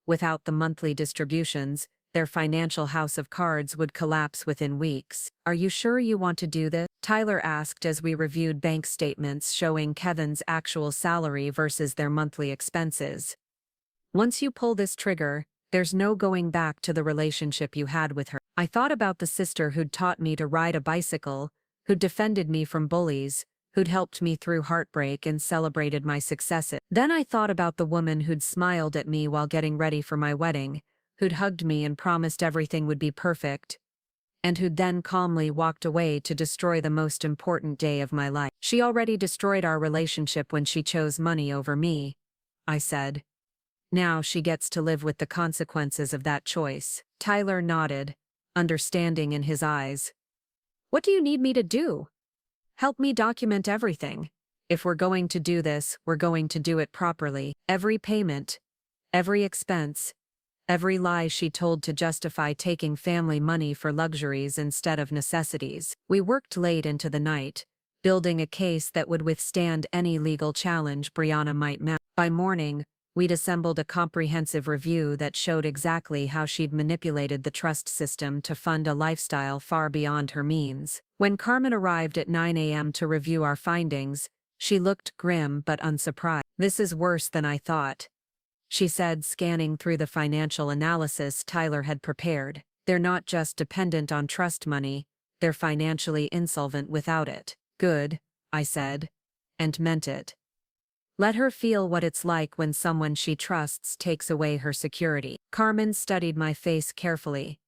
Without the monthly distributions, their financial house of cards would collapse within weeks. "Are you sure you want to do this?" Tyler asked as we reviewed bank statements showing Kevin's actual salary versus their monthly expenses. "Once you pull this trigger, there's no going back to the relationship you had with her." I thought about the sister who'd taught me to ride a bicycle, who'd defended me from bullies, who'd helped me through heartbreak and celebrated my successes. Then I thought about the woman who'd smiled at me while getting ready for my wedding, who'd hugged me and promised everything would be perfect, and who'd then calmly walked away to destroy the most important day of my life. "She already destroyed our relationship when she chose money over me," I said. "Now she gets to live with the consequences of that choice." Tyler nodded, understanding in his eyes. "What do you need me to do?" "Help me document everything. If we're going to do this, we're going to do it properly. Every payment, every expense, every lie she told to justify taking family money for luxuries instead of necessities." We worked late into the night, building a case that would withstand any legal challenge Brianna might mount. By morning, we'd assembled a comprehensive review that showed exactly how she'd manipulated the trust system to fund a lifestyle far beyond her means. When Carmen arrived at 9 a.m. to review our findings, she looked grim but unsurprised. "This is worse than I thought," she said, scanning through the financial analysis Tyler had prepared. "They're not just dependent on trust money, they're financially insolvent without it." "Good," I said, and meant it. Let her feel what it's like when someone she trusts takes away her security. Carmen studied my face carefully.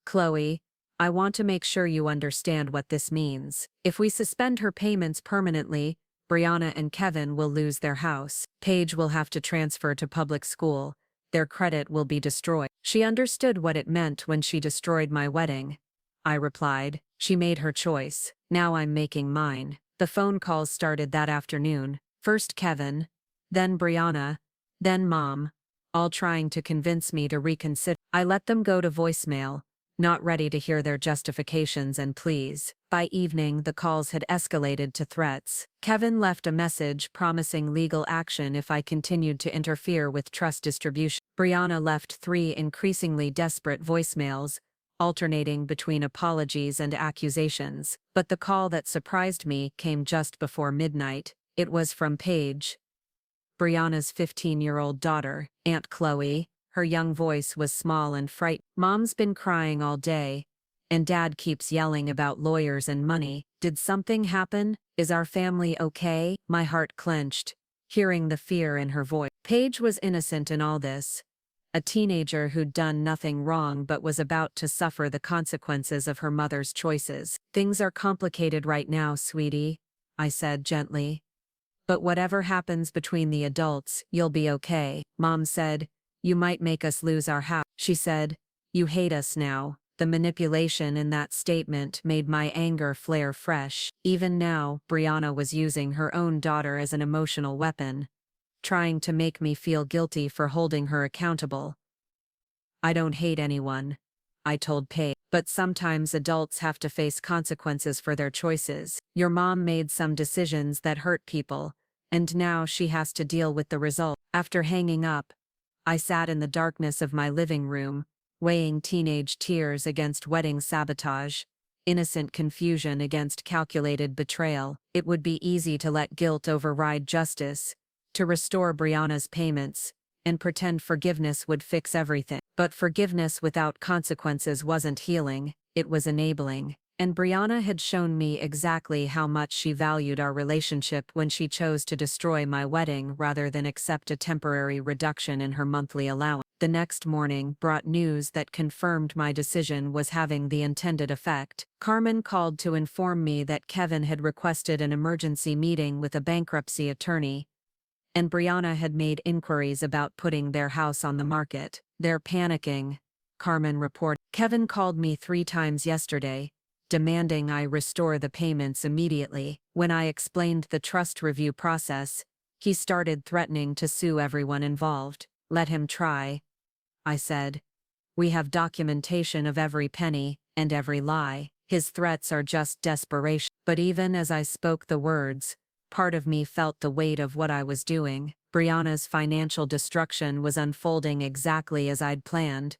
"Chloe, I want to make sure you understand what this means. If we suspend her payments permanently, Brianna and Kevin will lose their house. Paige will have to transfer to public school. Their credit will be destroyed." "She understood what it meant when she destroyed my wedding," I replied. "She made her choice. Now I'm making mine." The phone calls started that afternoon. First Kevin, then Brianna, then Mom, all trying to convince me to reconsider. I let them go to voicemail, not ready to hear their justifications and pleas. By evening, the calls had escalated to threats. Kevin left a message promising legal action if I continued to interfere with trust distribution. Brianna left 3 increasingly desperate voicemails, alternating between apologies and accusations. But the call that surprised me came just before midnight. It was from Paige, Brianna's 15-year-old daughter. "Aunt Chloe," her young voice was small and frightened. "Mom's been crying all day, and Dad keeps yelling about lawyers and money. Did something happen? Is our family okay?" My heart clenched, hearing the fear in her voice. Paige was innocent in all this. a teenager who'd done nothing wrong but was about to suffer the consequences of her mother's choices. "Things are complicated right now, sweetie," I said gently. "But whatever happens between the adults, you'll be okay." Mom said, "You might make us lose our house." She said, "You hate us now." The manipulation in that statement made my anger flare fresh. Even now, Brianna was using her own daughter as an emotional weapon, trying to make me feel guilty for holding her accountable. "I don't hate anyone," I told Paige, "but sometimes adults have to face consequences for their choices. Your mom made some decisions that hurt people, and now she has to deal with the result." After hanging up, I sat in the darkness of my living room, weighing teenage tears against wedding sabotage, innocent confusion against calculated betrayal. It would be easy to let guilt override justice, to restore Brianna's payments, and pretend forgiveness would fix everything. But forgiveness without consequences wasn't healing, it was enabling. And Brianna had shown me exactly how much she valued our relationship when she chose to destroy my wedding rather than accept a temporary reduction in her monthly allowance. The next morning brought news that confirmed my decision was having the intended effect. Carmen called to inform me that Kevin had requested an emergency meeting with a bankruptcy attorney, and Brianna had made inquiries about putting their house on the market. "They're panicking," Carmen reported. "Kevin called me 3 times yesterday, demanding I restore the payments immediately. When I explained the trust review process, he started threatening to sue everyone involved." "Let him try," I said. "We have documentation of every penny and every lie. His threats are just desperation." But even as I spoke the words, part of me felt the weight of what I was doing. Brianna's financial destruction was unfolding exactly as I'd planned,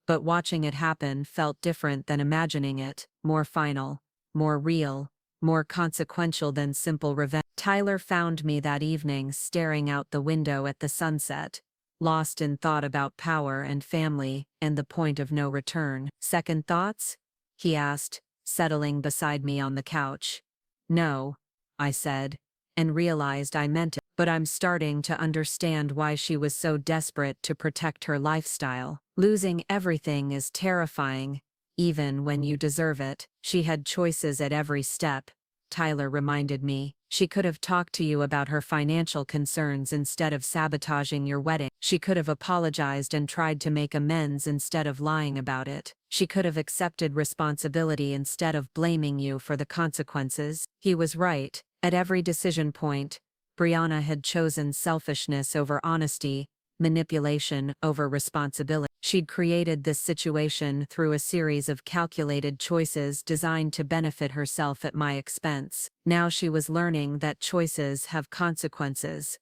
but watching it happen felt different than imagining it, more final, more real, more consequential than simple revenge. Tyler found me that evening staring out the window at the sunset, lost in thought about power and family and the point of no return. "Second thoughts?" he asked, settling beside me on the couch. "No," I said, and realized I meant it. But I'm starting to understand why she was so desperate to protect her lifestyle. Losing everything is terrifying, even when you deserve it. "She had choices at every step," Tyler reminded me. "She could have talked to you about her financial concerns instead of sabotaging your wedding. She could have apologized and tried to make amends instead of lying about it. She could have accepted responsibility instead of blaming you for the consequences." He was right. At every decision point, Brianna had chosen selfishness over honesty, manipulation over responsibility. She'd created this situation through a series of calculated choices designed to benefit herself at my expense. Now she was learning that choices have consequences,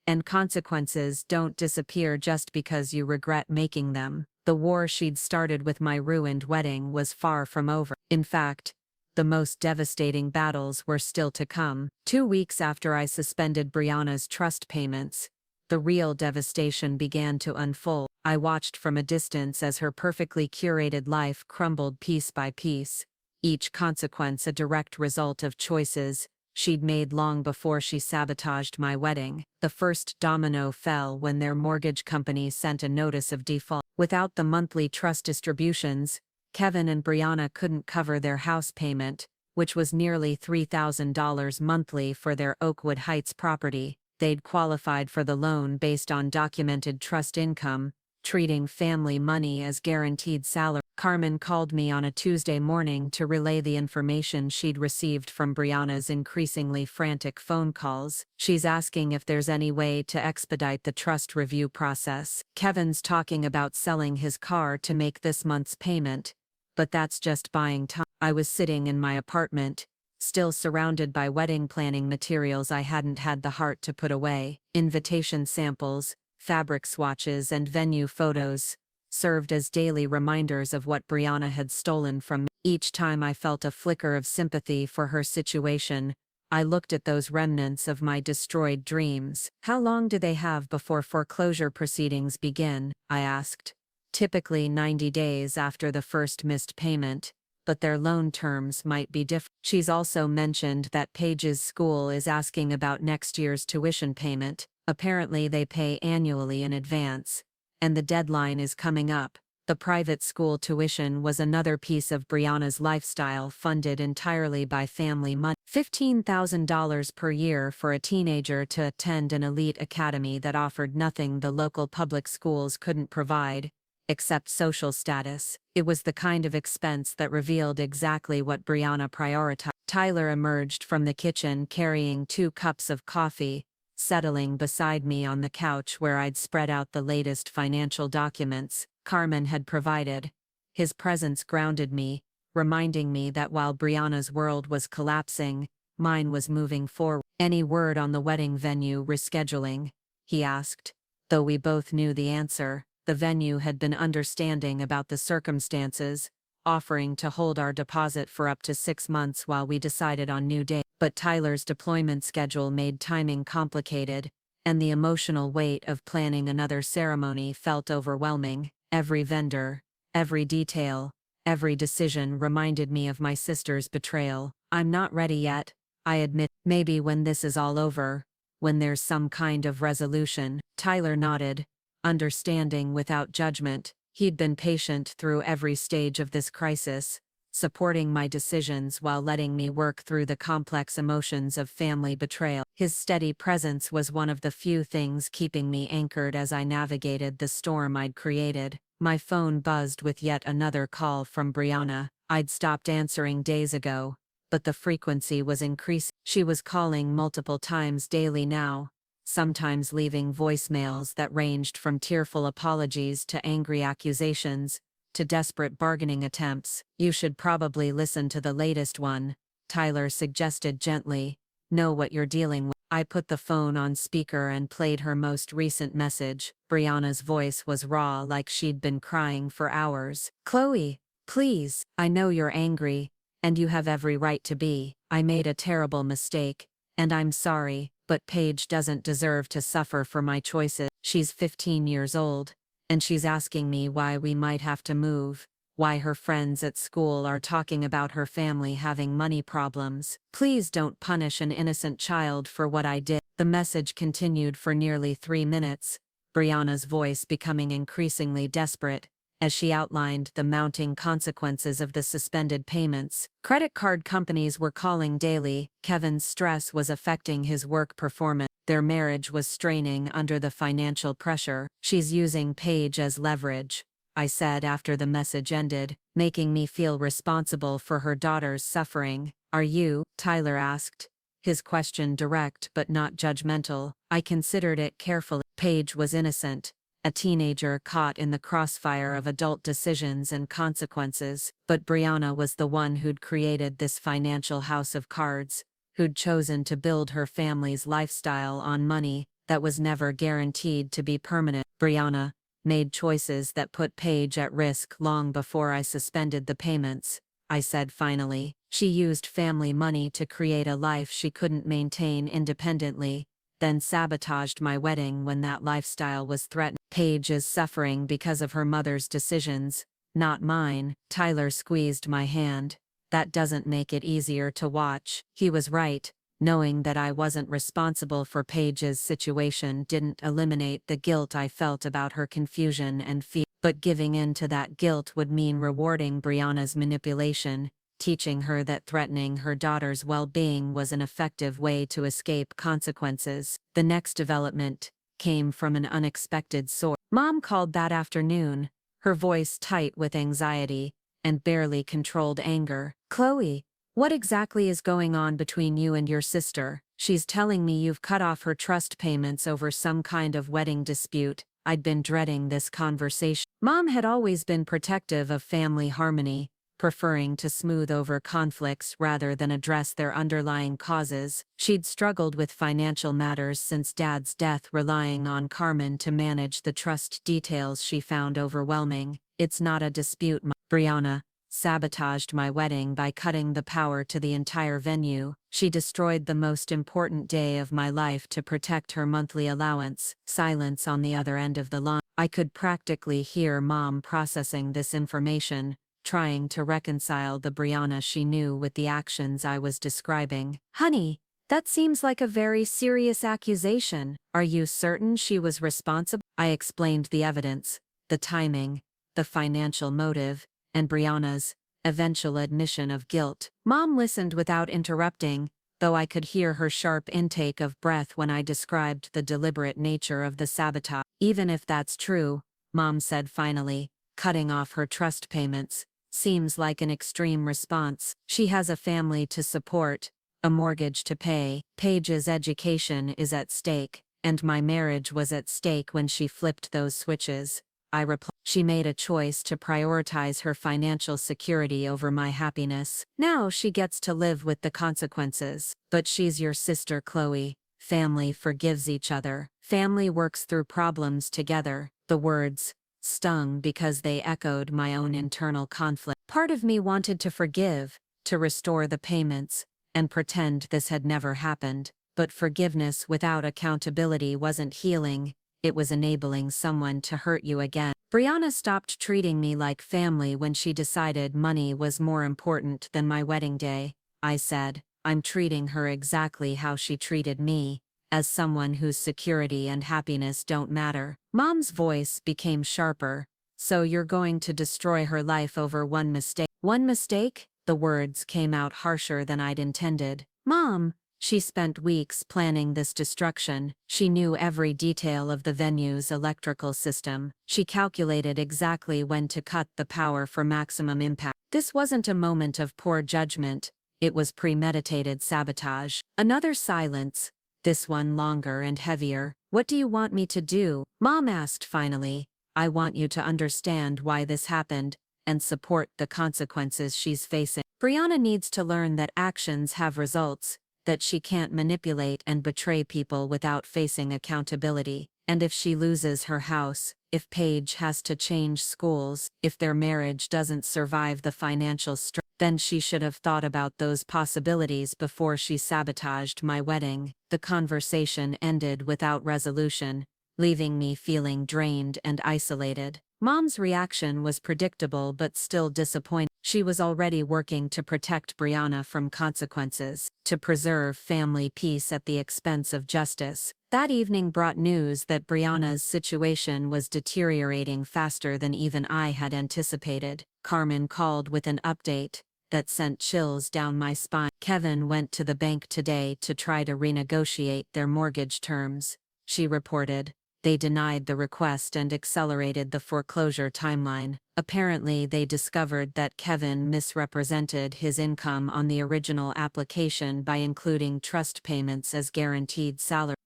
and consequences don't disappear just because you regret making them. The war she'd started with my ruined wedding was far from over. In fact, the most devastating battles were still to come. 2 weeks after I suspended Brianna's trust payments, the real devastation began to unfold. I watched from a distance as her perfectly curated life crumbled piece by piece, each consequence a direct result of choices she'd made long before she sabotaged my wedding. The first domino fell when their mortgage company sent a notice of default. Without the monthly trust distributions, Kevin and Brianna couldn't cover their house payment, which was nearly $3,000 monthly for their Oakwood Heights property. They'd qualified for the loan based on documented trust income, treating family money as guaranteed salary. Carmen called me on a Tuesday morning to relay the information she'd received from Brianna's increasingly frantic phone calls. "She's asking if there's any way to expedite the trust review process. Kevin's talking about selling his car to make this month's payment, but that's just buying time." I was sitting in my apartment, still surrounded by wedding planning materials I hadn't had the heart to put away. Invitation samples, fabric swatches, and venue photos served as daily reminders of what Brianna had stolen from me. Each time I felt a flicker of sympathy for her situation, I looked at those remnants of my destroyed dreams. "How long do they have before foreclosure proceedings begin?" I asked. "Typically 90 days after the first missed payment, but their loan terms might be different." She's also mentioned that Paige's school is asking about next year's tuition payment. Apparently they pay annually in advance, and the deadline is coming up. The private school tuition was another piece of Brianna's lifestyle, funded entirely by family money. $15,000 per year for a teenager to attend an elite academy that offered nothing the local public schools couldn't provide, except social status. It was the kind of expense that revealed exactly what Brianna prioritized. Tyler emerged from the kitchen carrying 2 cups of coffee, settling beside me on the couch where I'd spread out the latest financial documents Carmen had provided. His presence grounded me, reminding me that while Brianna's world was collapsing, mine was moving forward. "Any word on the wedding venue rescheduling?" he asked. Though we both knew the answer, the venue had been understanding about the circumstances, offering to hold our deposit for up to 6 months while we decided on new dates. But Tyler's deployment schedule made timing complicated, and the emotional weight of planning another ceremony felt overwhelming. Every vendor, every detail, every decision reminded me of my sister's betrayal. "I'm not ready yet," I admit. "Maybe when this is all over, when there's some kind of resolution." Tyler nodded, understanding without judgment. He'd been patient through every stage of this crisis, supporting my decisions while letting me work through the complex emotions of family betrayal. His steady presence was one of the few things keeping me anchored as I navigated the storm I'd created. My phone buzzed with yet another call from Brianna. I'd stopped answering days ago, but the frequency was increasing. She was calling multiple times daily now, sometimes leaving voicemails that ranged from tearful apologies to angry accusations, to desperate bargaining attempts. "You should probably listen to the latest one," Tyler suggested gently. "Know what you're dealing with." I put the phone on speaker and played her most recent message. Brianna's voice was raw, like she'd been crying for hours. "Chloe, please, I know you're angry, and you have every right to be. I made a terrible mistake, and I'm sorry, but Paige doesn't deserve to suffer for my choices. She's 15 years old, and she's asking me why we might have to move, why her friends at school are talking about her family having money problems. Please don't punish an innocent child for what I did." The message continued for nearly 3 minutes, Brianna's voice becoming increasingly desperate, as she outlined the mounting consequences of the suspended payments. Credit card companies were calling daily. Kevin's stress was affecting his work performance. Their marriage was straining under the financial pressure. "She's using Paige as leverage," I said after the message ended, "making me feel responsible for her daughter's suffering." "Are you?" Tyler asked, his question direct but not judgmental. I considered it carefully. Paige was innocent, a teenager caught in the crossfire of adult decisions and consequences, but Brianna was the one who'd created this financial house of cards, who'd chosen to build her family's lifestyle on money that was never guaranteed to be permanent. Brianna made choices that put Paige at risk long before I suspended the payments, I said finally. She used family money to create a life she couldn't maintain independently, then sabotaged my wedding when that lifestyle was threatened. Paige is suffering because of her mother's decisions, not mine. Tyler squeezed my hand. That doesn't make it easier to watch. He was right. Knowing that I wasn't responsible for Paige's situation didn't eliminate the guilt I felt about her confusion and fear. But giving in to that guilt would mean rewarding Brianna's manipulation, teaching her that threatening her daughter's well-being was an effective way to escape consequences. The next development came from an unexpected source. Mom called that afternoon, her voice tight with anxiety and barely controlled anger. "Chloe, what exactly is going on between you and your sister? She's telling me you've cut off her trust payments over some kind of wedding dispute." I'd been dreading this conversation. Mom had always been protective of family harmony, preferring to smooth over conflicts rather than address their underlying causes. She'd struggled with financial matters since Dad's death, relying on Carmen to manage the trust details she found overwhelming. "It's not a dispute. Brianna sabotaged my wedding by cutting the power to the entire venue. She destroyed the most important day of my life to protect her monthly allowance." Silence on the other end of the line. I could practically hear Mom processing this information, trying to reconcile the Brianna she knew with the actions I was describing. "Honey, That seems like a very serious accusation. Are you certain she was responsible? I explained the evidence, the timing, the financial motive, and Brianna's eventual admission of guilt. Mom listened without interrupting, though I could hear her sharp intake of breath when I described the deliberate nature of the sabotage. Even if that's true, Mom said finally, cutting off her trust payments, seems like an extreme response. She has a family to support, a mortgage to pay, Paige's education is at stake, and my marriage was at stake when she flipped those switches. I replied. She made a choice to prioritize her financial security over my happiness. Now she gets to live with the consequences. But she's your sister, Chloe. Family forgives each other. Family works through problems together. The words stung because they echoed my own internal conflict. Part of me wanted to forgive, to restore the payments, and pretend this had never happened. But forgiveness without accountability wasn't healing. It was enabling someone to hurt you again. Brianna stopped treating me like family when she decided money was more important than my wedding day. I said, I'm treating her exactly how she treated me, as someone whose security and happiness don't matter. Mom's voice became sharper. So you're going to destroy her life over one mistake? One mistake? The words came out harsher than I'd intended. Mom! She spent weeks planning this destruction. She knew every detail of the venue's electrical system. She calculated exactly when to cut the power for maximum impact. This wasn't a moment of poor judgment. It was premeditated sabotage. Another silence, this one longer and heavier. What do you want me to do? Mom asked finally. I want you to understand why this happened, and support the consequences she's facing. Brianna needs to learn that actions have results, that she can't manipulate and betray people without facing accountability. And if she loses her house, if Paige has to change schools, if their marriage doesn't survive the financial stress, then she should have thought about those possibilities before she sabotaged my wedding. The conversation ended without resolution, leaving me feeling drained and isolated. Mom's reaction was predictable but still disappointing. She was already working to protect Brianna from consequences, to preserve family peace at the expense of justice. That evening brought news that Brianna's situation was deteriorating faster than even I had anticipated. Carmen called with an update that sent chills down my spine. Kevin went to the bank today to try to renegotiate their mortgage terms, she reported. They denied the request and accelerated the foreclosure timeline. Apparently, they discovered that Kevin misrepresented his income on the original application by including trust payments as guaranteed salary.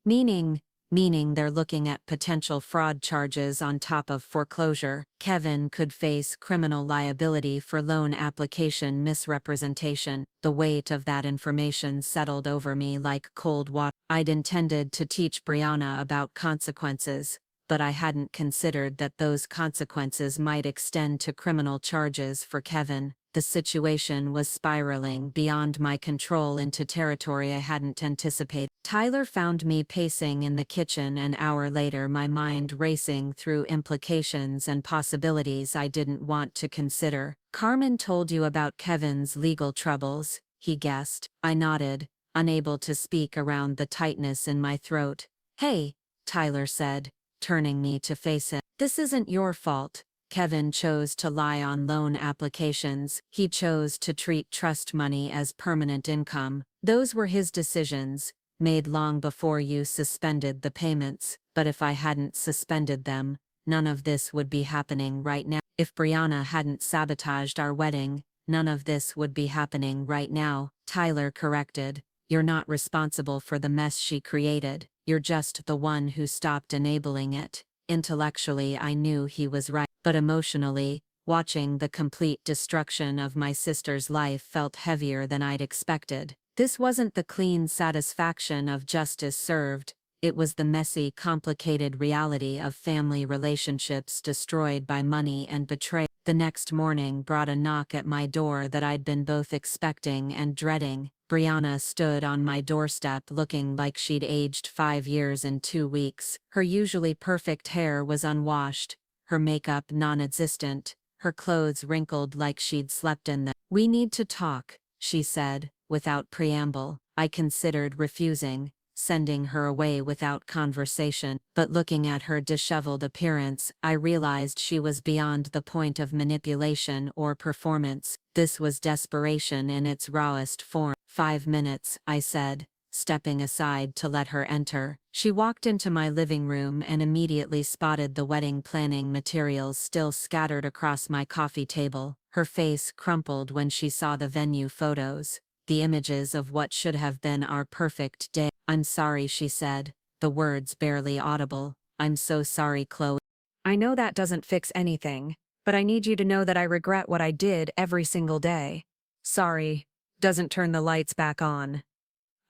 Meaning they're looking at potential fraud charges on top of foreclosure. Kevin could face criminal liability for loan application misrepresentation. The weight of that information settled over me like cold water. I'd intended to teach Brianna about consequences, but I hadn't considered that those consequences might extend to criminal charges for Kevin. The situation was spiraling beyond my control into territory I hadn't anticipated. Tyler found me pacing in the kitchen an hour later, my mind racing through implications and possibilities I didn't want to consider. Carmen told you about Kevin's legal troubles, he guessed. I nodded, unable to speak around the tightness in my throat. Hey, Tyler said, turning me to face him. This isn't your fault. Kevin chose to lie on loan applications. He chose to treat trust money as permanent income. Those were his decisions, made long before you suspended the payments. But if I hadn't suspended them, none of this would be happening right now. If Brianna hadn't sabotaged our wedding, none of this would be happening right now. Tyler corrected. You're not responsible for the mess she created. You're just the one who stopped enabling it. Intellectually, I knew he was right. But emotionally, watching the complete destruction of my sister's life felt heavier than I'd expected. This wasn't the clean satisfaction of justice served, it was the messy, complicated reality of family relationships destroyed by money and betrayal. The next morning brought a knock at my door that I'd been both expecting and dreading. Brianna stood on my doorstep looking like she'd aged 5 years in 2 weeks. Her usually perfect hair was unwashed, her makeup non-existent, her clothes wrinkled like she'd slept in them. We need to talk, she said, without preamble. I considered refusing, sending her away without conversation, but looking at her disheveled appearance, I realized she was beyond the point of manipulation or performance. This was desperation in its rawest form. 5 minutes, I said, stepping aside to let her enter. She walked into my living room and immediately spotted the wedding planning materials still scattered across my coffee table. Her face crumpled when she saw the venue photos, the images of what should have been our perfect day. "I'm sorry," she said, the words barely audible. "I'm so sorry, Chloe. I know that doesn't fix anything, but I need you to know that I regret what I did every single day." "Sorry doesn't turn the lights back on,"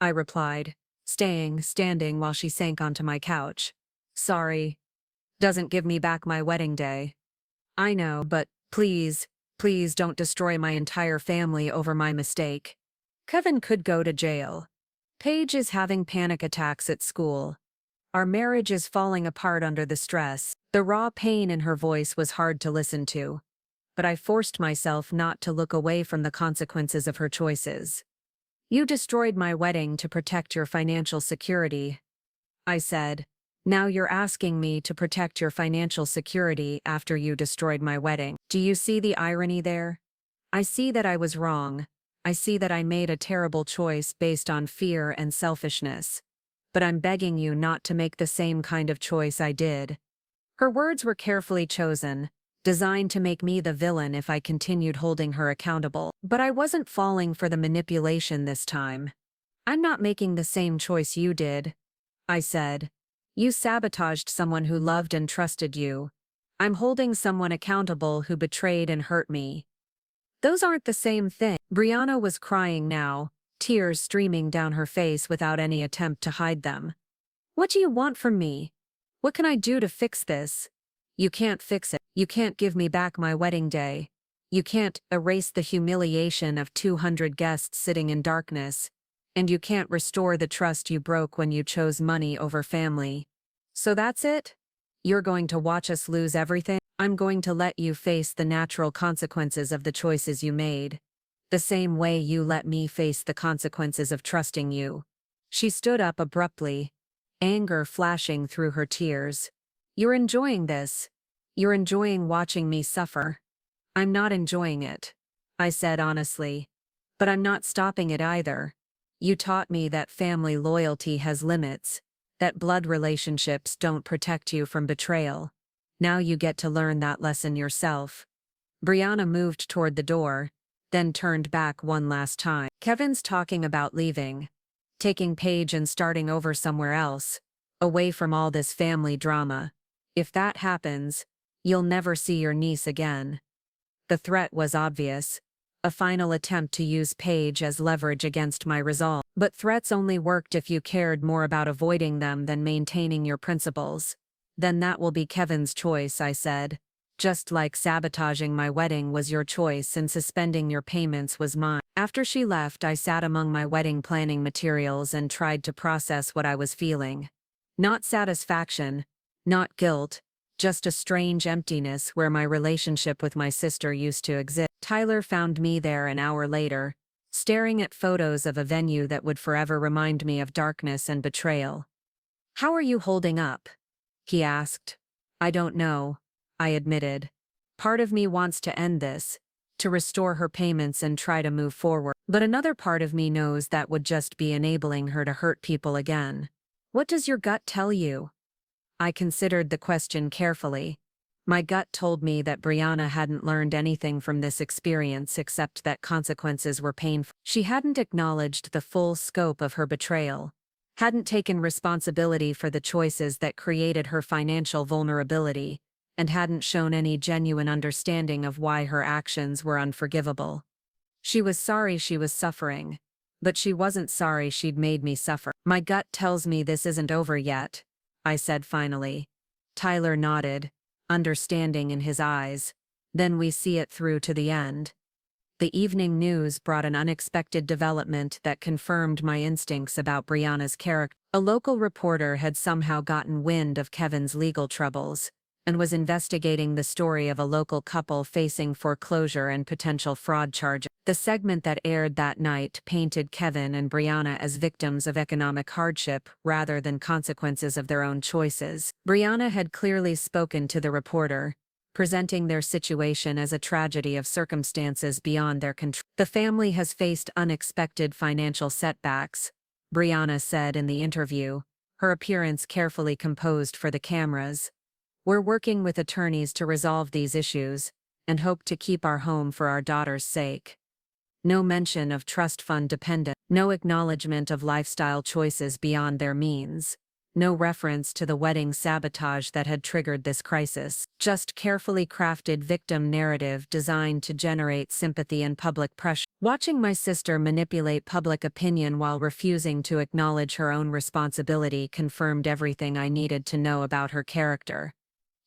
I replied, standing while she sank onto my couch. "Sorry doesn't give me back my wedding day." "I know, but please don't destroy my entire family over my mistake. Kevin could go to jail. Paige is having panic attacks at school. Our marriage is falling apart under the stress." The raw pain in her voice was hard to listen to, but I forced myself not to look away from the consequences of her choices. "You destroyed my wedding to protect your financial security," I said. "Now you're asking me to protect your financial security after you destroyed my wedding. Do you see the irony there? I see that I was wrong. I see that I made a terrible choice based on fear and selfishness. But I'm begging you not to make the same kind of choice I did." Her words were carefully chosen, designed to make me the villain if I continued holding her accountable. But I wasn't falling for the manipulation this time. "I'm not making the same choice you did," I said. "You sabotaged someone who loved and trusted you. I'm holding someone accountable who betrayed and hurt me. Those aren't the same thing." Brianna was crying now, tears streaming down her face without any attempt to hide them. "What do you want from me? What can I do to fix this?" "You can't fix it. You can't give me back my wedding day. You can't erase the humiliation of 200 guests sitting in darkness. And you can't restore the trust you broke when you chose money over family. So that's it? You're going to watch us lose everything? I'm going to let you face the natural consequences of the choices you made. The same way you let me face the consequences of trusting you." She stood up abruptly, anger flashing through her tears. "You're enjoying this. You're enjoying watching me suffer." "I'm not enjoying it," I said honestly. "But I'm not stopping it either. You taught me that family loyalty has limits, that blood relationships don't protect you from betrayal. Now you get to learn that lesson yourself." Brianna moved toward the door, then turned back one last time. "Kevin's talking about leaving, taking Paige and starting over somewhere else, away from all this family drama. If that happens, you'll never see your niece again." The threat was obvious, a final attempt to use Paige as leverage against my resolve. But threats only worked if you cared more about avoiding them than maintaining your principles. "Then that will be Kevin's choice," I said. "Just like sabotaging my wedding was your choice and suspending your payments was mine." After she left, I sat among my wedding planning materials and tried to process what I was feeling. Not satisfaction, not guilt, just a strange emptiness where my relationship with my sister used to exist. Tyler found me there an hour later, staring at photos of a venue that would forever remind me of darkness and betrayal. "How are you holding up?" he asked. "I don't know," I admitted. "Part of me wants to end this, to restore her payments and try to move forward. But another part of me knows that would just be enabling her to hurt people again." "What does your gut tell you?" I considered the question carefully. My gut told me that Brianna hadn't learned anything from this experience except that consequences were painful. She hadn't acknowledged the full scope of her betrayal, hadn't taken responsibility for the choices that created her financial vulnerability, and hadn't shown any genuine understanding of why her actions were unforgivable. She was sorry she was suffering, but she wasn't sorry she'd made me suffer. "My gut tells me this isn't over yet," I said finally. Tyler nodded, understanding in his eyes. "Then we see it through to the end." The evening news brought an unexpected development that confirmed my instincts about Brianna's character. A local reporter had somehow gotten wind of Kevin's legal troubles, and was investigating the story of a local couple facing foreclosure and potential fraud charges. The segment that aired that night painted Kevin and Brianna as victims of economic hardship rather than consequences of their own choices. Brianna had clearly spoken to the reporter, presenting their situation as a tragedy of circumstances beyond their control. The family has faced unexpected financial setbacks, Brianna said in the interview, her appearance carefully composed for the cameras. We're working with attorneys to resolve these issues and hope to keep our home for our daughter's sake. No mention of trust fund dependence, no acknowledgement of lifestyle choices beyond their means, no reference to the wedding sabotage that had triggered this crisis, just carefully crafted victim narrative designed to generate sympathy and public pressure. Watching my sister manipulate public opinion while refusing to acknowledge her own responsibility confirmed everything I needed to know about her character.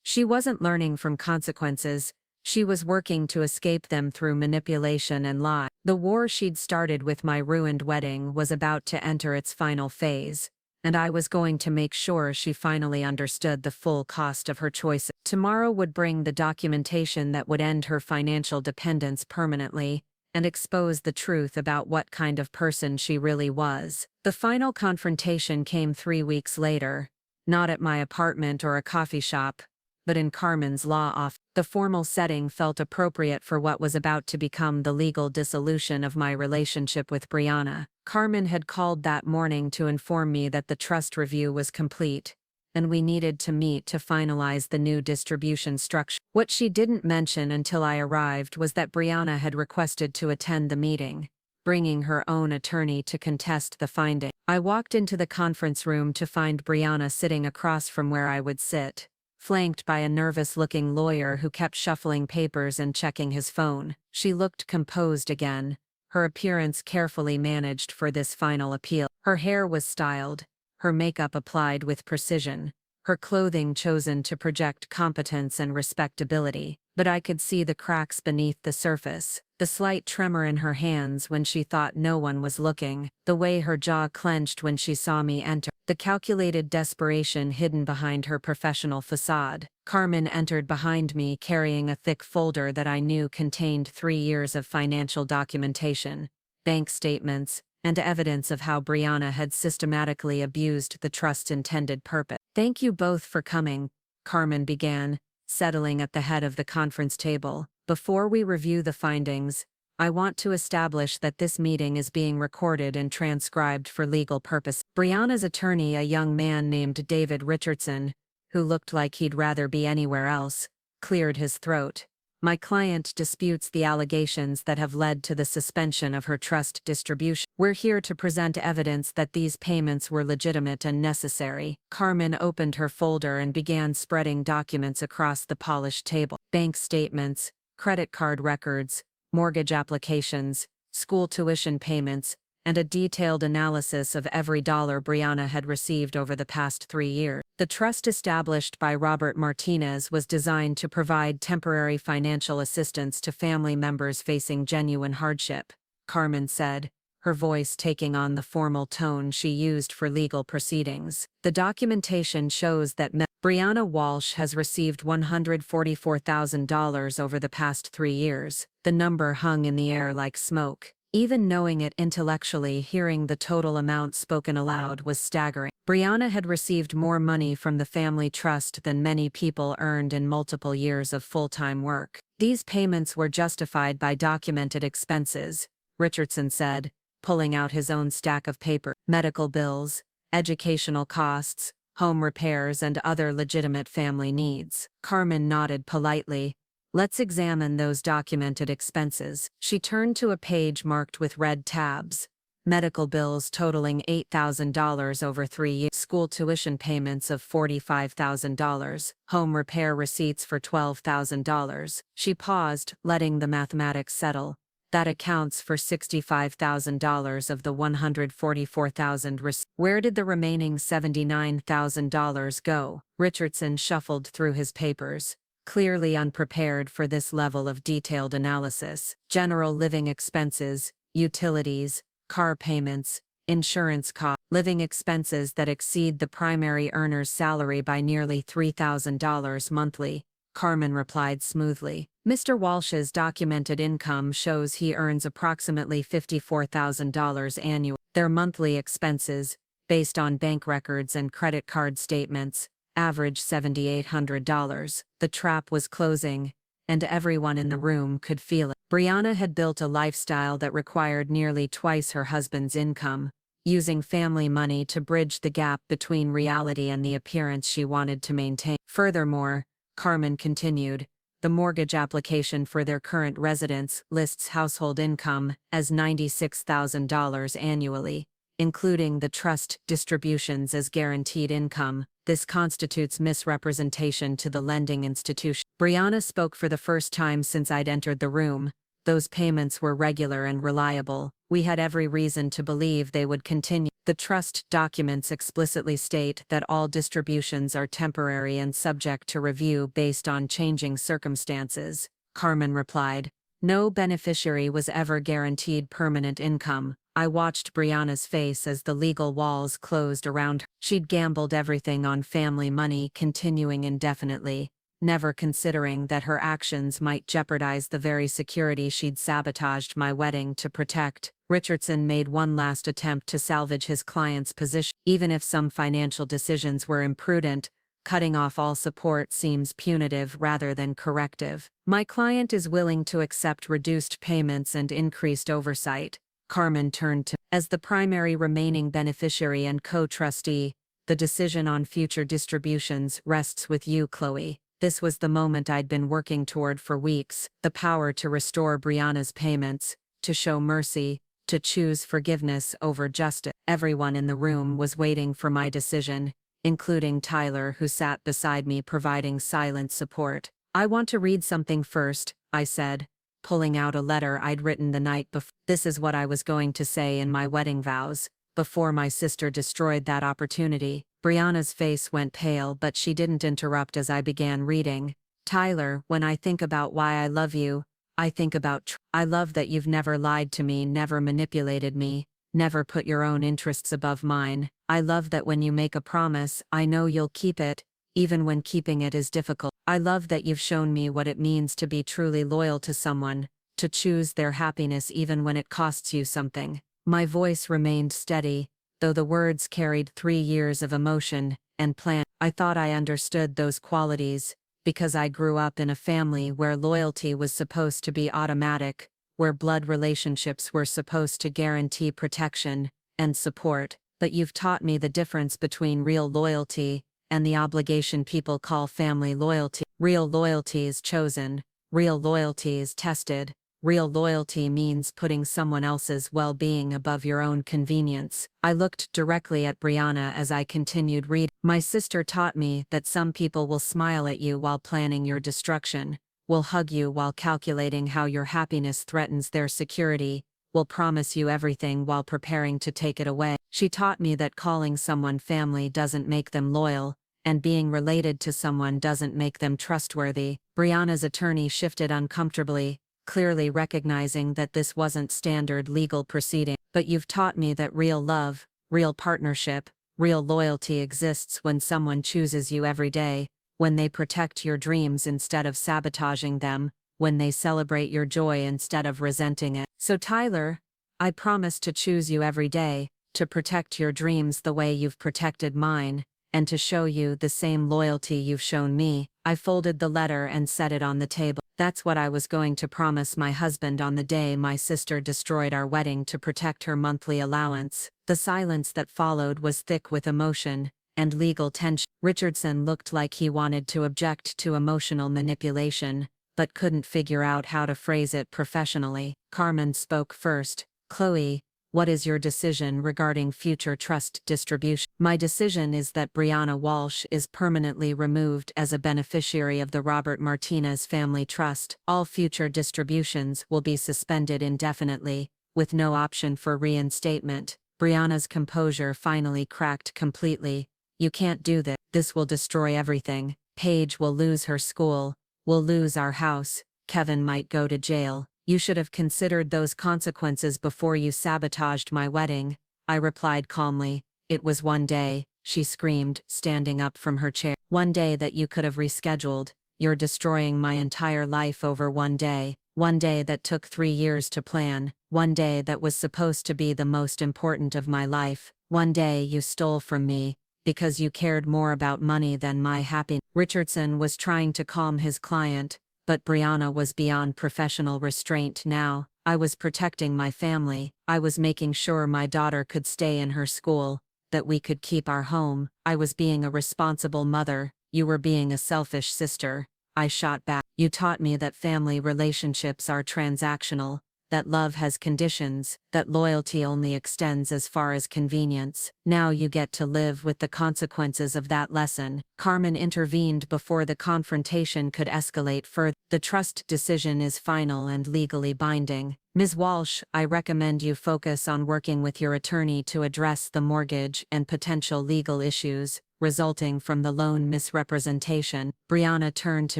She wasn't learning from consequences, she was working to escape them through manipulation and lie. The war she'd started with my ruined wedding was about to enter its final phase, and I was going to make sure she finally understood the full cost of her choices. Tomorrow would bring the documentation that would end her financial dependence permanently and expose the truth about what kind of person she really was. The final confrontation came 3 weeks later, not at my apartment or a coffee shop, but in Carmen's law office. The formal setting felt appropriate for what was about to become the legal dissolution of my relationship with Brianna. Carmen had called that morning to inform me that the trust review was complete, and we needed to meet to finalize the new distribution structure. What she didn't mention until I arrived was that Brianna had requested to attend the meeting, bringing her own attorney to contest the finding. I walked into the conference room to find Brianna sitting across from where I would sit, flanked by a nervous-looking lawyer who kept shuffling papers and checking his phone. She looked composed again, her appearance carefully managed for this final appeal. Her hair was styled, her makeup applied with precision, her clothing chosen to project competence and respectability. But I could see the cracks beneath the surface, the slight tremor in her hands when she thought no one was looking, the way her jaw clenched when she saw me enter, the calculated desperation hidden behind her professional facade. Carmen entered behind me carrying a thick folder that I knew contained 3 years of financial documentation, bank statements, and evidence of how Brianna had systematically abused the trust's intended purpose. "Thank you both for coming," Carmen began, settling at the head of the conference table. "Before we review the findings, I want to establish that this meeting is being recorded and transcribed for legal purposes." Brianna's attorney, a young man named David Richardson, who looked like he'd rather be anywhere else, cleared his throat. "My client disputes the allegations that have led to the suspension of her trust distribution. We're here to present evidence that these payments were legitimate and necessary." Carmen opened her folder and began spreading documents across the polished table. Bank statements, credit card records, mortgage applications, school tuition payments, and a detailed analysis of every dollar Brianna had received over the past 3 years. The trust established by Robert Martinez was designed to provide temporary financial assistance to family members facing genuine hardship, Carmen said, her voice taking on the formal tone she used for legal proceedings. "The documentation shows that Brianna Walsh has received $144,000 over the past 3 years. The number hung in the air like smoke. Even knowing it intellectually, hearing the total amount spoken aloud was staggering. Brianna had received more money from the family trust than many people earned in multiple years of full-time work. These payments were justified by documented expenses," Richardson said, pulling out his own stack of paper. "Medical bills, educational costs, home repairs, and other legitimate family needs." Carmen nodded politely. "Let's examine those documented expenses." She turned to a page marked with red tabs. Medical bills totaling $8,000 over 3 years. School tuition payments of $45,000. Home repair receipts for $12,000. She paused, letting the mathematics settle. That accounts for $65,000 of the $144,000 receipts. Where did the remaining $79,000 go? Richardson shuffled through his papers, clearly unprepared for this level of detailed analysis. General living expenses, utilities, car payments, insurance costs. living expenses that exceed the primary earner's salary by nearly $3,000 monthly, Carmen replied smoothly. Mr. Walsh's documented income shows he earns approximately $54,000 annually. Their monthly expenses, based on bank records and credit card statements, average $7,800. The trap was closing, and everyone in the room could feel it. Brianna had built a lifestyle that required nearly twice her husband's income, using family money to bridge the gap between reality and the appearance she wanted to maintain. Furthermore, Carmen continued, the mortgage application for their current residence lists household income as $96,000 annually, including the trust distributions as guaranteed income. This constitutes misrepresentation to the lending institution. Brianna spoke for the first time since I'd entered the room. Those payments were regular and reliable. We had every reason to believe they would continue. The trust documents explicitly state that all distributions are temporary and subject to review based on changing circumstances, Carmen replied. No beneficiary was ever guaranteed permanent income. I watched Brianna's face as the legal walls closed around her. She'd gambled everything on family money continuing indefinitely, never considering that her actions might jeopardize the very security she'd sabotaged my wedding to protect. Richardson made one last attempt to salvage his client's position. Even if some financial decisions were imprudent, cutting off all support seems punitive rather than corrective. My client is willing to accept reduced payments and increased oversight. Carmen turned to, as the primary remaining beneficiary and co-trustee, the decision on future distributions rests with you, Chloe. This was the moment I'd been working toward for weeks, the power to restore Brianna's payments, to show mercy, to choose forgiveness over justice. Everyone in the room was waiting for my decision, including Tyler, who sat beside me providing silent support. I want to read something first, I said, pulling out a letter I'd written the night before. This is what I was going to say in my wedding vows, before my sister destroyed that opportunity. Brianna's face went pale, but she didn't interrupt as I began reading. Tyler, when I think about why I love you, I think about I love that you've never lied to me, never manipulated me, never put your own interests above mine. I love that when you make a promise, I know you'll keep it, even when keeping it is difficult. I love that you've shown me what it means to be truly loyal to someone, to choose their happiness even when it costs you something. My voice remained steady, though the words carried 3 years of emotion and plan. I thought I understood those qualities, because I grew up in a family where loyalty was supposed to be automatic, where blood relationships were supposed to guarantee protection and support. But you've taught me the difference between real loyalty and the obligation people call family loyalty. Real loyalty is chosen, real loyalty is tested. Real loyalty means putting someone else's well-being above your own convenience. I looked directly at Brianna as I continued reading. My sister taught me that some people will smile at you while planning your destruction, will hug you while calculating how your happiness threatens their security, will promise you everything while preparing to take it away. She taught me that calling someone family doesn't make them loyal, and being related to someone doesn't make them trustworthy. Brianna's attorney shifted uncomfortably, clearly recognizing that this wasn't standard legal proceeding. But you've taught me that real love, real partnership, real loyalty exists when someone chooses you every day, when they protect your dreams instead of sabotaging them, when they celebrate your joy instead of resenting it. So Tyler, I promise to choose you every day, to protect your dreams the way you've protected mine, and to show you the same loyalty you've shown me. I folded the letter and set it on the table. That's what I was going to promise my husband on the day my sister destroyed our wedding to protect her monthly allowance. The silence that followed was thick with emotion and legal tension. Richardson looked like he wanted to object to emotional manipulation, but couldn't figure out how to phrase it professionally. Carmen spoke first. Chloe, what is your decision regarding future trust distribution? My decision is that Brianna Walsh is permanently removed as a beneficiary of the Robert Martinez Family Trust. All future distributions will be suspended indefinitely, with no option for reinstatement. Brianna's composure finally cracked completely. You can't do this. This will destroy everything. Paige will lose her school. We'll lose our house. Kevin might go to jail. You should have considered those consequences before you sabotaged my wedding, I replied calmly. It was one day, she screamed, standing up from her chair. One day that you could have rescheduled. You're destroying my entire life over one day. One day that took 3 years to plan. One day that was supposed to be the most important of my life. One day you stole from me, because you cared more about money than my happiness. Richardson was trying to calm his client, but Brianna was beyond professional restraint now. I was protecting my family. I was making sure my daughter could stay in her school, that we could keep our home. I was being a responsible mother. You were being a selfish sister. I shot back. You taught me that family relationships are transactional, that love has conditions, that loyalty only extends as far as convenience. Now you get to live with the consequences of that lesson. Carmen intervened before the confrontation could escalate further. The trust decision is final and legally binding. Ms. Walsh, I recommend you focus on working with your attorney to address the mortgage and potential legal issues resulting from the loan misrepresentation. Brianna turned to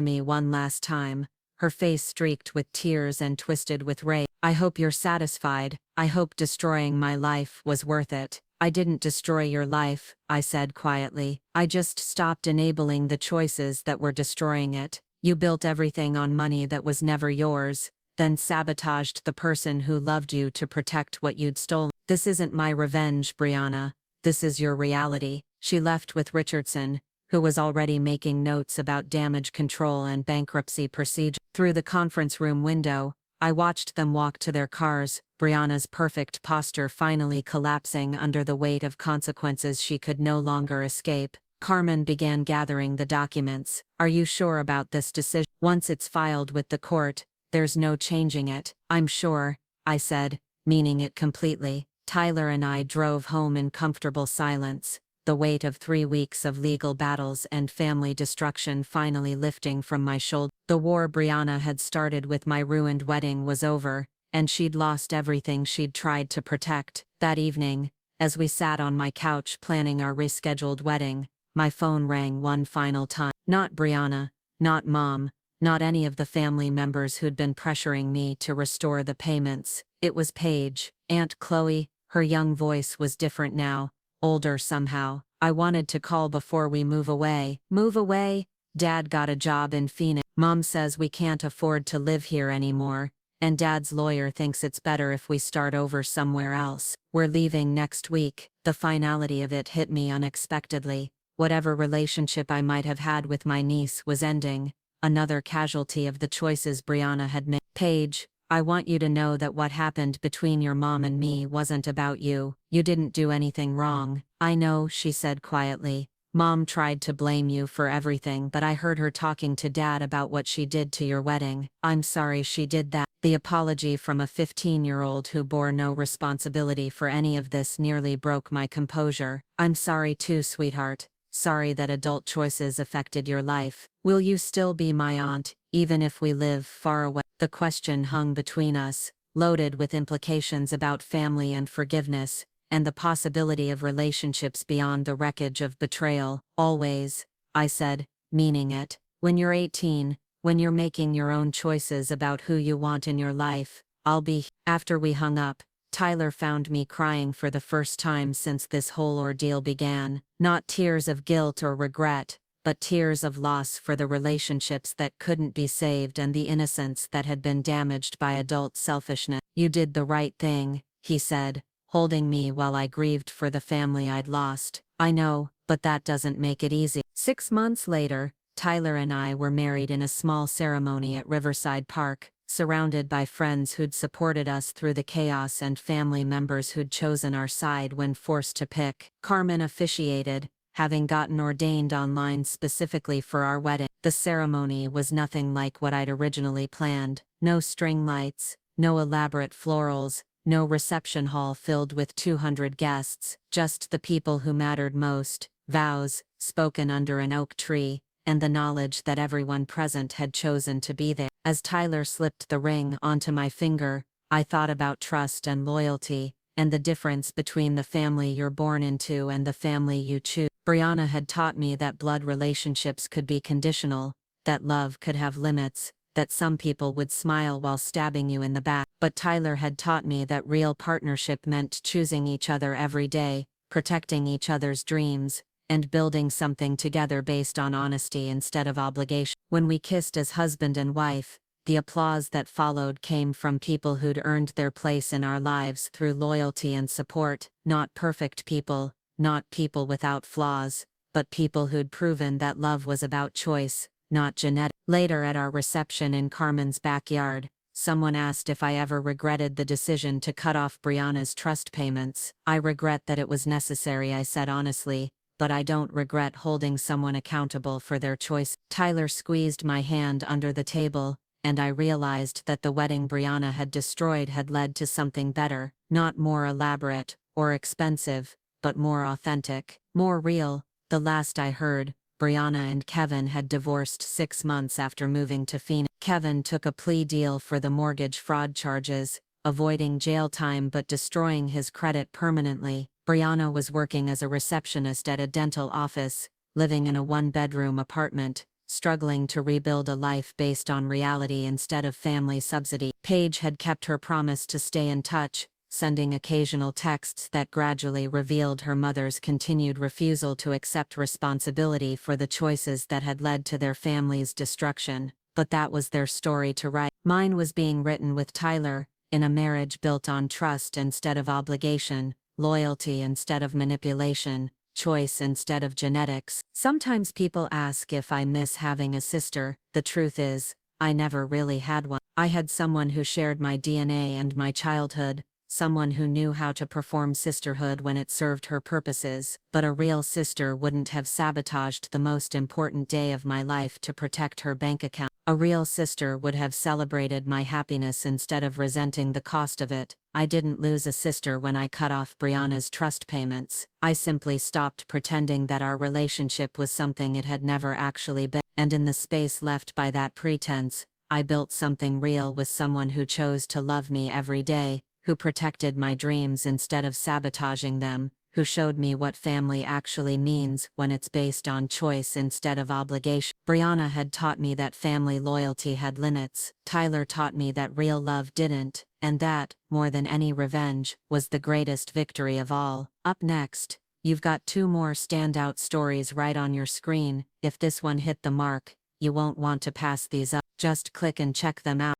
me one last time, her face streaked with tears and twisted with rage. I hope you're satisfied. I hope destroying my life was worth it. I didn't destroy your life, I said quietly. I just stopped enabling the choices that were destroying it. You built everything on money that was never yours, then sabotaged the person who loved you to protect what you'd stolen. This isn't my revenge, Brianna. This is your reality. She left with Richardson, who was already making notes about damage control and bankruptcy procedure. Through the conference room window, I watched them walk to their cars, Brianna's perfect posture finally collapsing under the weight of consequences she could no longer escape. Carmen began gathering the documents. Are you sure about this decision? Once it's filed with the court, there's no changing it. I'm sure, I said, meaning it completely. Tyler and I drove home in comfortable silence, the weight of 3 weeks of legal battles and family destruction finally lifting from my shoulder. The war Brianna had started with my ruined wedding was over, and she'd lost everything she'd tried to protect. That evening, as we sat on my couch planning our rescheduled wedding, my phone rang one final time. Not Brianna, not Mom, not any of the family members who'd been pressuring me to restore the payments. It was Paige, Aunt Chloe. Her young voice was different now, older somehow. I wanted to call before we move away. Move away? Dad got a job in Phoenix. Mom says we can't afford to live here anymore, and Dad's lawyer thinks it's better if we start over somewhere else. We're leaving next week. The finality of it hit me unexpectedly. Whatever relationship I might have had with my niece was ending, another casualty of the choices Brianna had made. Paige, I want you to know that what happened between your mom and me wasn't about you. You didn't do anything wrong. I know, she said quietly. Mom tried to blame you for everything, but I heard her talking to Dad about what she did to your wedding. I'm sorry she did that. The apology from a 15-year-old who bore no responsibility for any of this nearly broke my composure. I'm sorry too, sweetheart. Sorry that adult choices affected your life. Will you still be my aunt, even if we live far away? The question hung between us, loaded with implications about family and forgiveness, and the possibility of relationships beyond the wreckage of betrayal. Always, I said, meaning it. When you're 18, when you're making your own choices about who you want in your life, I'll be. After we hung up, Tyler found me crying for the first time since this whole ordeal began. Not tears of guilt or regret, but tears of loss for the relationships that couldn't be saved and the innocence that had been damaged by adult selfishness. You did the right thing, he said, holding me while I grieved for the family I'd lost. I know, but that doesn't make it easy. 6 months later, Tyler and I were married in a small ceremony at Riverside Park, surrounded by friends who'd supported us through the chaos and family members who'd chosen our side when forced to pick. Carmen officiated, having gotten ordained online specifically for our wedding. The ceremony was nothing like what I'd originally planned. No string lights, no elaborate florals, no reception hall filled with 200 guests, just the people who mattered most, vows, spoken under an oak tree, and the knowledge that everyone present had chosen to be there. As Tyler slipped the ring onto my finger, I thought about trust and loyalty, and the difference between the family you're born into and the family you choose. Brianna had taught me that blood relationships could be conditional, that love could have limits, that some people would smile while stabbing you in the back. But Tyler had taught me that real partnership meant choosing each other every day, protecting each other's dreams, and building something together based on honesty instead of obligation. When we kissed as husband and wife, the applause that followed came from people who'd earned their place in our lives through loyalty and support, not perfect people, not people without flaws, but people who'd proven that love was about choice, not genetic. Later at our reception in Carmen's backyard, someone asked if I ever regretted the decision to cut off Brianna's trust payments. I regret that it was necessary, I said honestly, but I don't regret holding someone accountable for their choice. Tyler squeezed my hand under the table, and I realized that the wedding Brianna had destroyed had led to something better, not more elaborate or expensive, but more authentic, more real. The last I heard, Brianna and Kevin had divorced 6 months after moving to Phoenix. Kevin took a plea deal for the mortgage fraud charges, avoiding jail time but destroying his credit permanently. Brianna was working as a receptionist at a dental office, living in a one-bedroom apartment, struggling to rebuild a life based on reality instead of family subsidy. Paige had kept her promise to stay in touch, sending occasional texts that gradually revealed her mother's continued refusal to accept responsibility for the choices that had led to their family's destruction. But that was their story to write. Mine was being written with Tyler, in a marriage built on trust instead of obligation, loyalty instead of manipulation, choice instead of genetics. Sometimes people ask if I miss having a sister. The truth is, I never really had one. I had someone who shared my DNA and my childhood, someone who knew how to perform sisterhood when it served her purposes, but a real sister wouldn't have sabotaged the most important day of my life to protect her bank account. A real sister would have celebrated my happiness instead of resenting the cost of it. I didn't lose a sister when I cut off Brianna's trust payments. I simply stopped pretending that our relationship was something it had never actually been. And in the space left by that pretense, I built something real with someone who chose to love me every day, who protected my dreams instead of sabotaging them, who showed me what family actually means when it's based on choice instead of obligation. Brianna had taught me that family loyalty had limits. Tyler taught me that real love didn't, and that, more than any revenge, was the greatest victory of all. Up next, you've got 2 more standout stories right on your screen. If this one hit the mark, you won't want to pass these up. Just click and check them out.